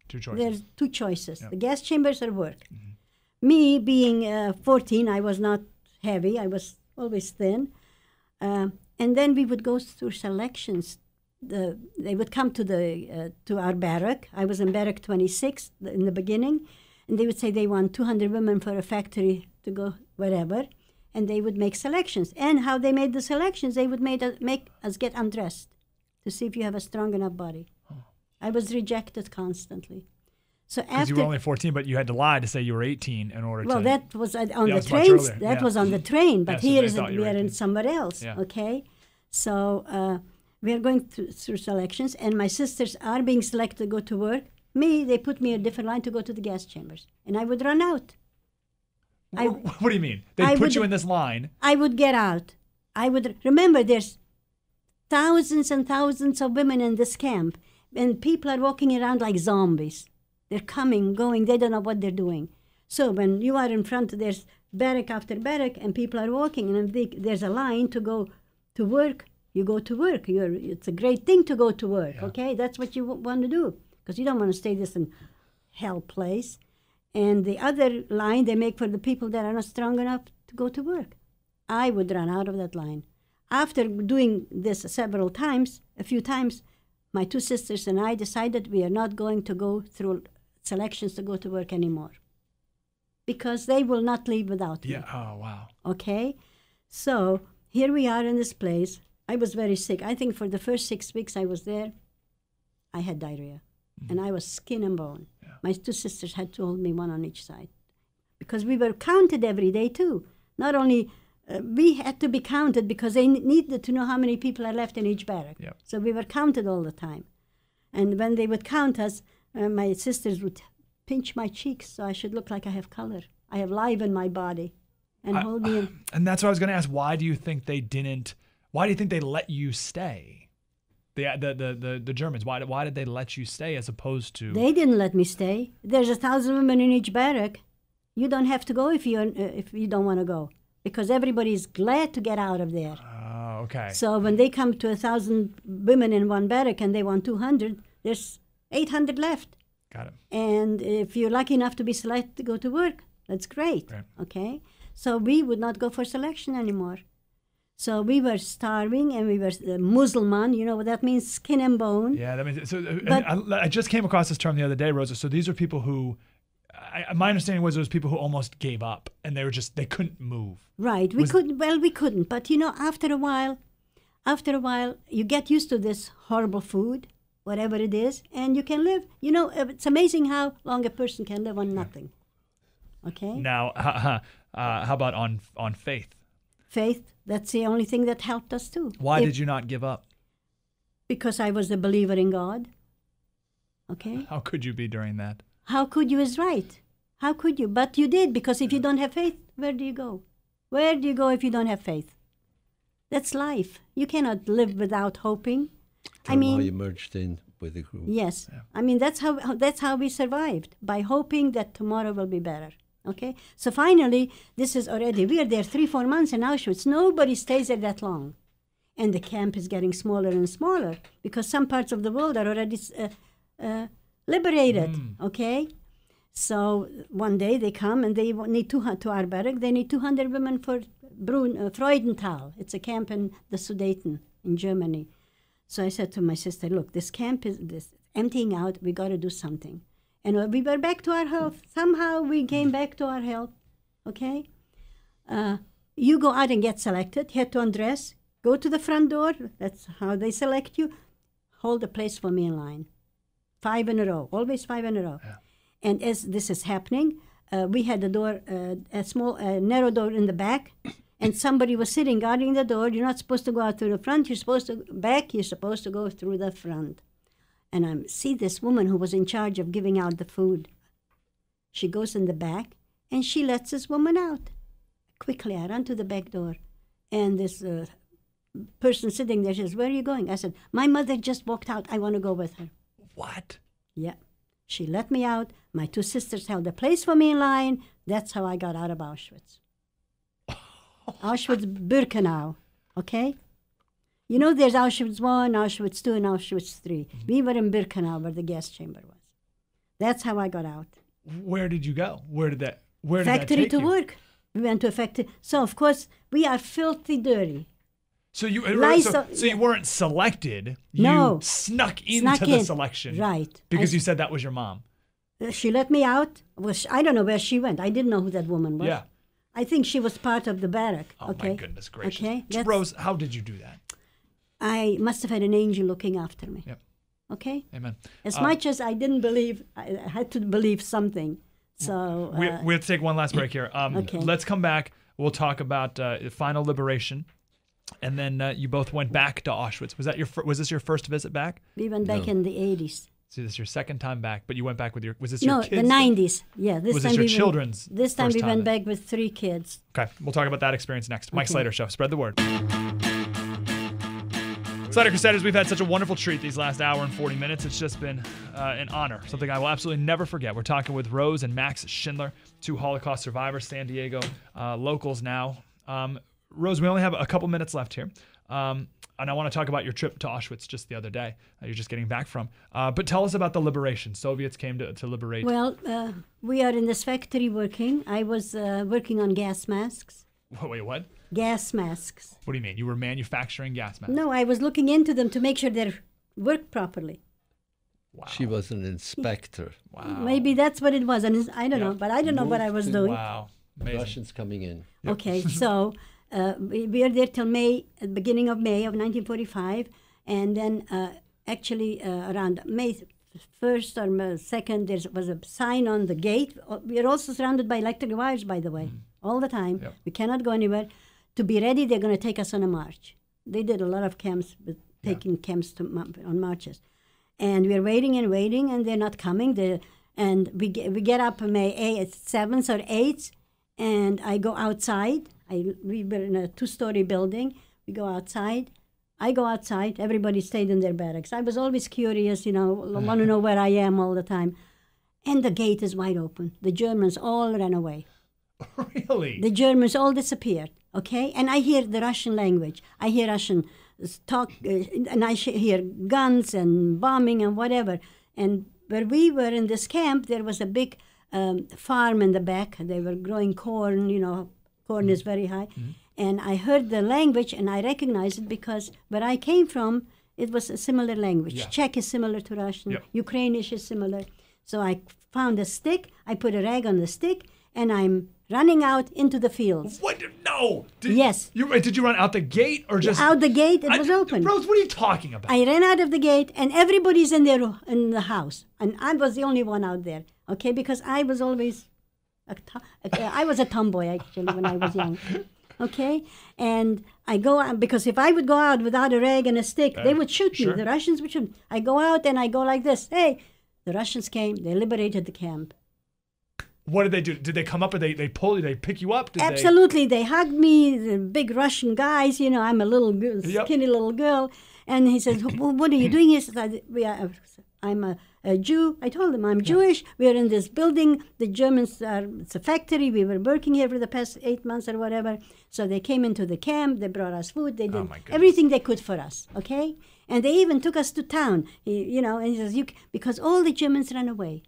2 choices. There's 2 choices. Yep. The gas chambers or work. Me being 14, I was not heavy. I was always thin. And then we would go through selections. They would come to our barrack. I was in barrack 26 in the beginning, and they would say they want 200 women for a factory to go wherever, and they would make selections. And how they made the selections, they would make us get undressed to see if you have a strong enough body. I was rejected constantly. So because you were only 14, but you had to lie to say you were 18 in order to... Well, that was on the was train. much earlier. That was on the train, but so here they is thought you we were are 18. in somewhere else, Yeah. okay? So we are going through selections, and my sisters are being selected to go to work. They put me a different line to go to the gas chambers, and I would run out. What do you mean? They put you in this line. I would get out. Remember, there's thousands and thousands of women in this camp, and people are walking around like zombies. They're coming, going, they don't know what they're doing. So when you are in front, there's barrack after barrack, and people are walking, and if there's a line to go to work, you go to work. It's a great thing to go to work, okay? That's what you want to do, because you don't want to stay this in hell place. And the other line they make for the people that are not strong enough to go to work. I would run out of that line. After doing this a few times, my two sisters and I decided we are not going to go through selections to go to work anymore, because they will not leave without me. Yeah. Oh, wow. Okay? So here we are in this place. I was very sick. I think for the first 6 weeks I was there, I had diarrhea. And I was skin and bone. Yeah. My two sisters had to hold me one on each side, because we were counted every day too. Not only we had to be counted because they needed to know how many people are left in each barrack. Yep. So we were counted all the time. And when they would count us, my sisters would pinch my cheeks so I should look like I have color. I have life in my body, and hold me in. And that's what I was going to ask. Why do you think they let you stay? The Germans, why did they let you stay as opposed to... They didn't let me stay. There's 1,000 women in each barrack. You don't have to go if you don't want to go, because everybody's glad to get out of there. Oh, okay. So when they come to 1,000 women in one barrack and they want 200, there's 800 left. Got it. And if you're lucky enough to be selected to go to work, that's great. Right. Okay? So we would not go for selection anymore. So we were starving, and we were Muslim. You know what that means? Skin and bone. Yeah, that means. So, I just came across this term the other day, Rosa. So these are people who, my understanding was, those people who almost gave up, and they couldn't move. Right. We couldn't. But after a while, you get used to this horrible food, whatever it is, and you can live. It's amazing how long a person can live on nothing. Okay. Now, how about on faith? Faith, that's the only thing that helped us too. Why did you not give up? Because I was a believer in God. Okay? How could you be during that? How could you is right. How could you? But you did, because if you don't have faith, where do you go? Where do you go if you don't have faith? That's life. You cannot live without hoping. How you merged in with the group. Yes. Yeah. That's how we survived, by hoping that tomorrow will be better. Okay, so finally, we are there 3-4 months in Auschwitz. Nobody stays there that long. And the camp is getting smaller and smaller, because some parts of the world are already liberated, okay? So one day they come and they need to our barrack, they need 200 women for Freudenthal. It's a camp in the Sudeten in Germany. So I said to my sister, look, this camp is emptying out, we got to do something. And we were back to our health. Somehow we came back to our health, okay? You go out and get selected. You have to undress. Go to the front door. That's how they select you. Hold a place for me in line. 5 in a row. Always 5 in a row. Yeah. And as this is happening, we had a door, a small, narrow door in the back, and somebody was sitting guarding the door. You're not supposed to go out through the front. You're supposed to go through the front. And I see this woman who was in charge of giving out the food. She goes in the back, and she lets this woman out. Quickly, I run to the back door, and this person sitting there says, where are you going? I said, my mother just walked out. I want to go with her. What? Yeah. She let me out. My two sisters held a place for me in line. That's how I got out of Auschwitz. Auschwitz-Birkenau, okay? There's Auschwitz 1, Auschwitz 2, and Auschwitz 3. Mm-hmm. We were in Birkenau, where the gas chamber was. That's how I got out. Where did you go? Where did that Factory take you? to work. We went to a factory. So, of course, we are filthy dirty. So you weren't selected. No. You snuck into the selection. Right. Because you said that was your mom. She let me out. I don't know where she went. I didn't know who that woman was. Yeah. I think she was part of the barrack. Oh, okay? My goodness gracious. Okay. Rose, how did you do that? I must have had an angel looking after me. Yep. Okay? Amen. As much as I didn't believe, I had to believe something. So we have to take one last break here. Okay. Let's come back. We'll talk about final liberation, and then you both went back to Auschwitz. Was this your first visit back? We went back in the 80s. So this is your second time back, but you went back with was this No, your kids? the 90s. Yeah, this Was time this your we children's This time first we time went then? back with 3 kids. Okay, we'll talk about that experience next. Mike Okay. Slater Show. Spread the word. Slater Crusaders, we've had such a wonderful treat these last hour and 40 minutes. It's just been an honor, something I will absolutely never forget. We're talking with Rose and Max Schindler, 2 Holocaust survivors, San Diego locals now. Rose, we only have a couple minutes left here. And I want to talk about your trip to Auschwitz just the other day. You're just getting back from. But tell us about the liberation. Soviets came to liberate. Well, we are in this factory working. I was working on gas masks. Wait, what? Gas masks. What do you mean? You were manufacturing gas masks? No, I was looking into them to make sure they worked properly. Wow. She was an inspector. Wow. Maybe that's what it was. And I don't know, but I don't know what I was doing. Wow. Amazing. Russians coming in. Okay, so we were there till May, at the beginning of May of 1945, and then actually around May 1st or 2nd, there was a sign on the gate. We are also surrounded by electric wires, by the way, all the time. Yep. We cannot go anywhere. To be ready, they're going to take us on a march. They did a lot of camps, taking camps on marches. And we're waiting, and they're not coming. And we get up on May 7th or 8th, and I go outside. We were in a 2-story building. We go outside. I go outside. Everybody stayed in their barracks. I was always curious, want to know where I am all the time. And the gate is wide open. The Germans all ran away. Really? The Germans all disappeared, okay? And I hear the Russian language. I hear Russian talk, and I hear guns and bombing and whatever. And where we were in this camp, there was a big farm in the back. They were growing corn, corn is very high. Mm-hmm. And I heard the language, and I recognized it because where I came from, it was a similar language. Yeah. Czech is similar to Russian. Yep. Ukrainian is similar. So I found a stick. I put a rag on the stick, and I'm running out into the fields. What? No. Yes. Did you run out the gate or just out the gate? It was open. Rose, what are you talking about? I ran out of the gate, and everybody's in the house, and I was the only one out there. Okay, because I was always, I was a tomboy actually when I was young. Okay, and I go out because if I would go out without a rag and a stick, they would shoot me. The Russians would shoot me. I go out and I go like this. Hey, the Russians came. They liberated the camp. What did they do? Did they come up and they pull you? They pick you up? Absolutely. They hugged me, the big Russian guys. I'm a little girl, skinny little girl. And he says, what are you doing? He says, I'm a Jew. I told him, I'm Jewish. We are in this building. The Germans it's a factory. We were working here for the past 8 months or whatever. So they came into the camp. They brought us food. They did everything they could for us, okay? And they even took us to town, and he says, because all the Germans ran away.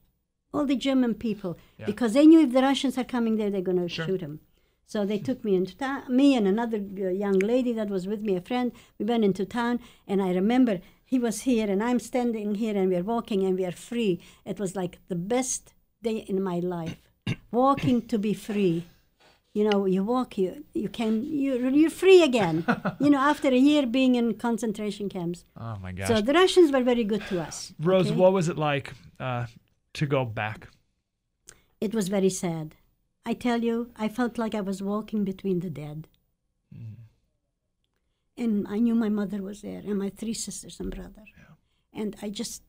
All the German people, because they knew if the Russians are coming there, they're going to shoot them. So they took me into town, me and another young lady that was with me, a friend. We went into town, and I remember he was here, and I'm standing here, and we're walking, and we are free. It was like the best day in my life, walking to be free. You walk, you're free again. After a year being in concentration camps. Oh my gosh! So the Russians were very good to us. Rose, what was it like to go back? It was very sad. I tell you, I felt like I was walking between the dead. Mm. And I knew my mother was there, and my 3 sisters and brother. Yeah. And I just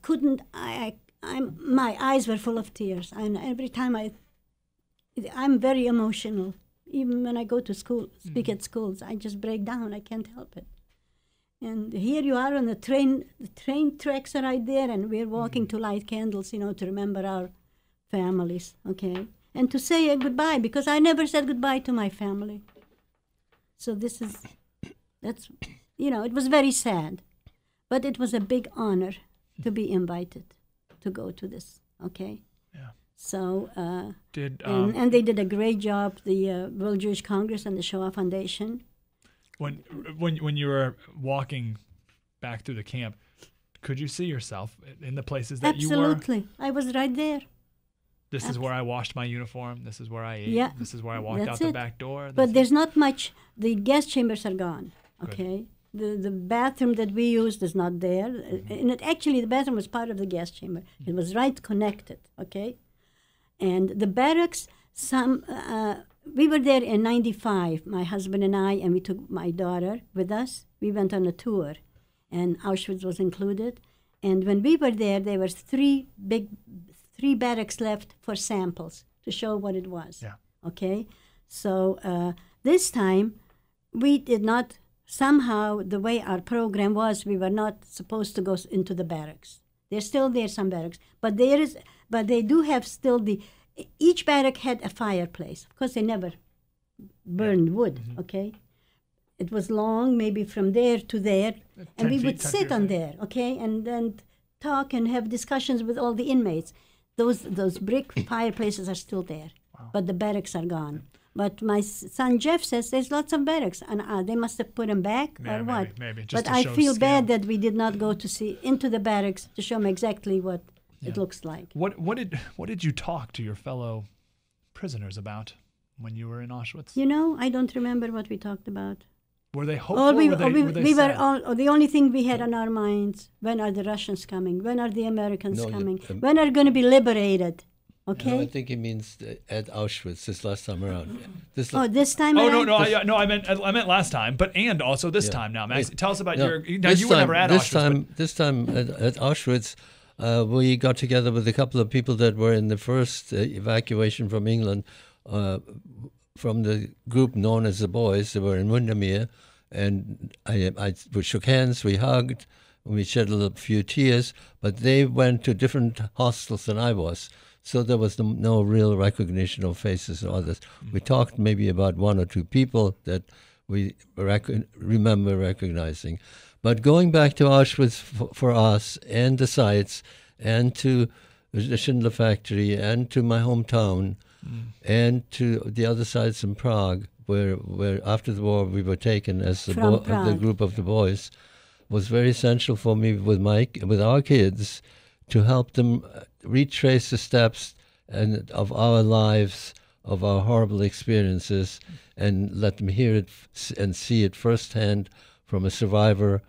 couldn't. My eyes were full of tears, and every time I'm very emotional. Even when I go to school, speak at schools, I just break down. I can't help it. And here you are on the train. The train tracks are right there, and we're walking to light candles, to remember our families, okay? And to say a goodbye, because I never said goodbye to my family. So it was very sad. But it was a big honor to be invited to go to this, okay? Yeah. So, and they did a great job, the World Jewish Congress and the Shoah Foundation. When you were walking back through the camp, could you see yourself in the places that you were? Absolutely. I was right there. This is where I washed my uniform. This is where I ate. Yeah. This is where I walked out the back door. But there's not much. The gas chambers are gone, okay? The bathroom that we used is not there. And the bathroom was part of the gas chamber. It was right connected, okay? And the barracks, we were there in 95, my husband and I, and we took my daughter with us. We went on a tour. and Auschwitz was included. And when we were there were three barracks left for samples to show what it was. Yeah. Okay? So this time, we did not, somehow, the way our program was, we were not supposed to go into the barracks. There's still there, some barracks. But they do have still each barrack had a fireplace. Of course, they never burned wood, okay? It was long, maybe from there to there, and we would sit on there, okay, and then talk and have discussions with all the inmates. Those brick fireplaces are still there, but the barracks are gone. But my son Jeff says there's lots of barracks, and they must have put them back or what. Maybe. But I feel bad that we did not go to see into the barracks to show them exactly what it looks like. What did you talk to your fellow prisoners about when you were in Auschwitz? You know, I don't remember what we talked about. Were they hopeful? We were all the only thing we had on our minds: when are the Russians coming? When are the Americans coming? When are going to be liberated? Okay. No, I think he means at Auschwitz this last time around. This time. Oh around? no! I meant last time, but and also this time now. Max, tell us about your. Now you were never at Auschwitz. This time at Auschwitz, we got together with a couple of people that were in the first evacuation from England, from the group known as the Boys. They were in Windermere, and we shook hands, we hugged, and we shed a few tears. But they went to different hostels than I was. So there was no real recognition of faces and others. We talked maybe about one or two people that we remember recognizing. But going back to Auschwitz for us, and the sites, and to the Schindler factory, and to my hometown, and to the other sites in Prague, where after the war we were taken as the group of the Boys, was very essential for me with our kids, to help them retrace the steps of our lives, of our horrible experiences, and let them hear it and see it firsthand from a survivor,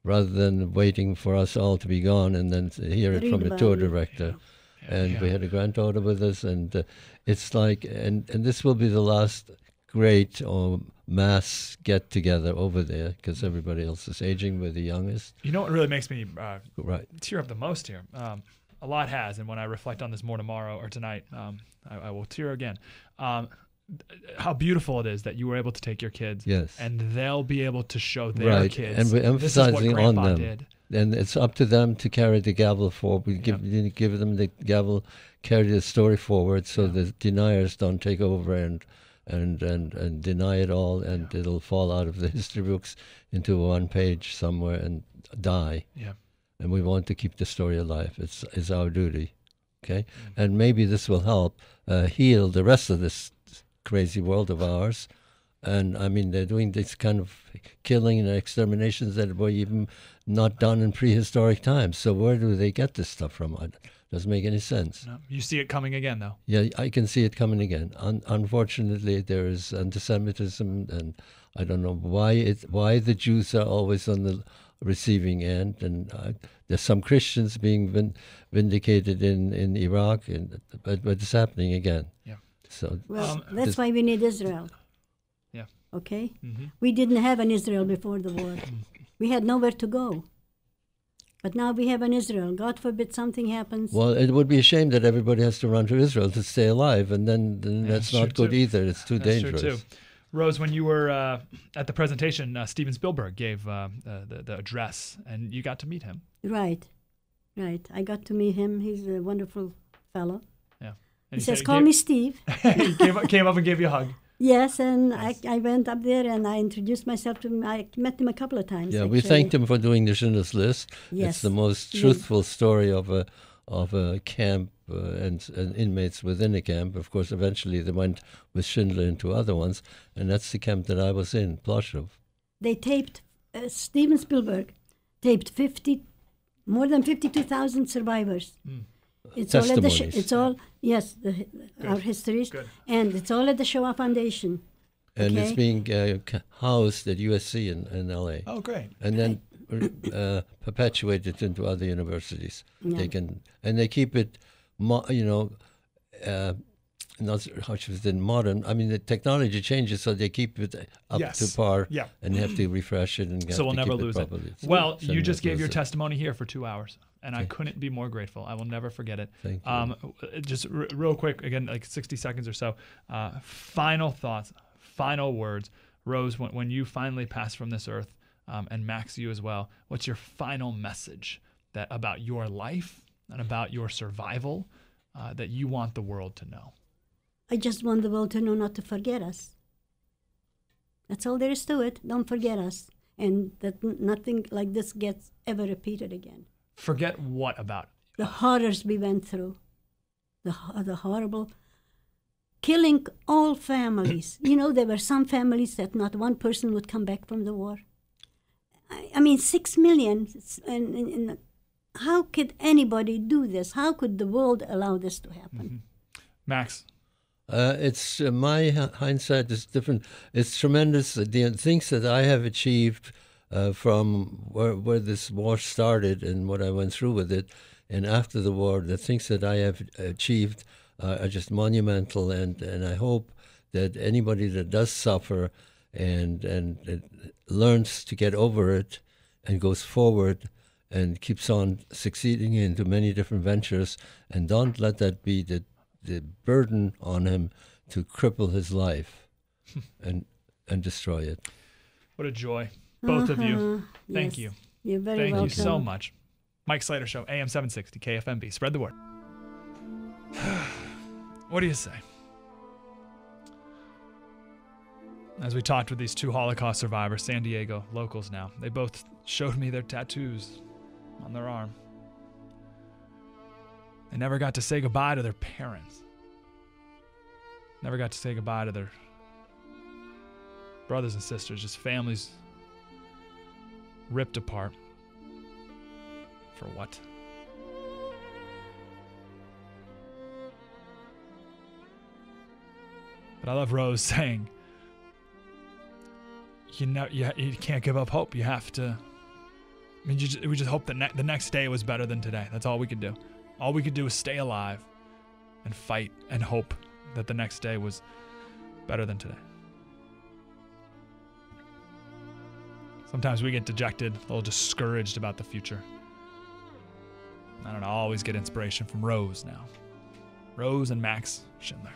rather than waiting for us all to be gone and then hear it from a tour director. We had a granddaughter with us, and it's like, and this will be the last great mass get-together over there, because everybody else is aging. We're the youngest. You know what really makes me tear up the most here? A lot has, and when I reflect on this more tomorrow or tonight, I will tear again. How beautiful it is that you were able to take your kids, and they'll be able to show their kids. And we're emphasizing on them. Did. And it's up to them to carry the gavel forward. We give them the gavel, carry the story forward, so the deniers don't take over and deny it all, and it'll fall out of the history books into one page somewhere and die. Yeah. And we want to keep the story alive. It's our duty, okay? And maybe this will help heal the rest of this crazy world of ours. And I mean, they're doing this kind of killing and exterminations that were even not done in prehistoric times. So where do they get this stuff from? It doesn't make any sense. No. You see it coming again, though. Yeah, I can see it coming again. Unfortunately, there is anti-Semitism, and I don't know why the Jews are always on the receiving end, and there's some Christians being vindicated in Iraq, but it's happening again. Yeah. So that's why we need Israel. Yeah. Okay. We didn't have an Israel before the war. We had nowhere to go. But now we have an Israel. God forbid something happens. Well, it would be a shame that everybody has to run to Israel to stay alive, and then that's not good either. It's too dangerous. True too. Rose, when you were at the presentation, Steven Spielberg gave the address, and you got to meet him. Right. I got to meet him. He's a wonderful fellow. Yeah. And he says, call me Steve. He came up and gave you a hug. Yes, and I went up there and I introduced myself to him. I met him a couple of times. Yeah, actually. we thanked him for doing the Schindler's List. Yes. It's the most truthful story of a camp and inmates within a camp. Of course, eventually they went with Schindler into other ones, and that's the camp that I was in, Ploshov. They taped, Steven Spielberg taped more than 52,000 survivors. It's all at our histories, Good. And it's all at the Shoah Foundation. And it's being housed at USC in LA. Oh, great. And then perpetuated into other universities. Yeah. They keep it, not Auschwitz in modern. I mean, the technology changes, so they keep it up to par, and they have to refresh it and so we'll never lose it. Well, you just gave your it. testimony here for 2 hours, and I couldn't be more grateful. I will never forget it. Thank you. Just real quick, again, like 60 seconds or so. Final thoughts, final words, Rose. When you finally pass from this earth, and Max, you as well. What's your final message about your life and about your survival that you want the world to know? I just want the world to know not to forget us. That's all there is to it. Don't forget us. And that nothing like this gets ever repeated again. Forget what about? The horrors we went through. The horrible killing all families. There were some families that not one person would come back from the war. I mean, 6 million. And how could anybody do this? How could the world allow this to happen? Mm-hmm. Max? It's my hindsight is different. It's tremendous. The things that I have achieved from where this war started and what I went through with it, and after the war, the things that I have achieved are just monumental. And I hope that anybody that does suffer and learns to get over it and goes forward and keeps on succeeding into many different ventures, and don't let that be the burden on him to cripple his life and destroy it. What a joy. Both of you. Thank you. You're very welcome. Thank you so much. Mike Slater Show, AM 760, KFMB. Spread the word. What do you say? As we talked with these 2 Holocaust survivors, San Diego locals now, they both showed me their tattoos on their arm. They never got to say goodbye to their parents. Never got to say goodbye to their brothers and sisters, just families ripped apart. For what? But I love Rose saying, you can't give up hope. You have to. I mean, we just hope that the next day was better than today. That's all we could do. All we could do is stay alive and fight and hope that the next day was better than today. Sometimes we get dejected, a little discouraged about the future. I don't know, I always get inspiration from Rose now. Rose and Max Schindler.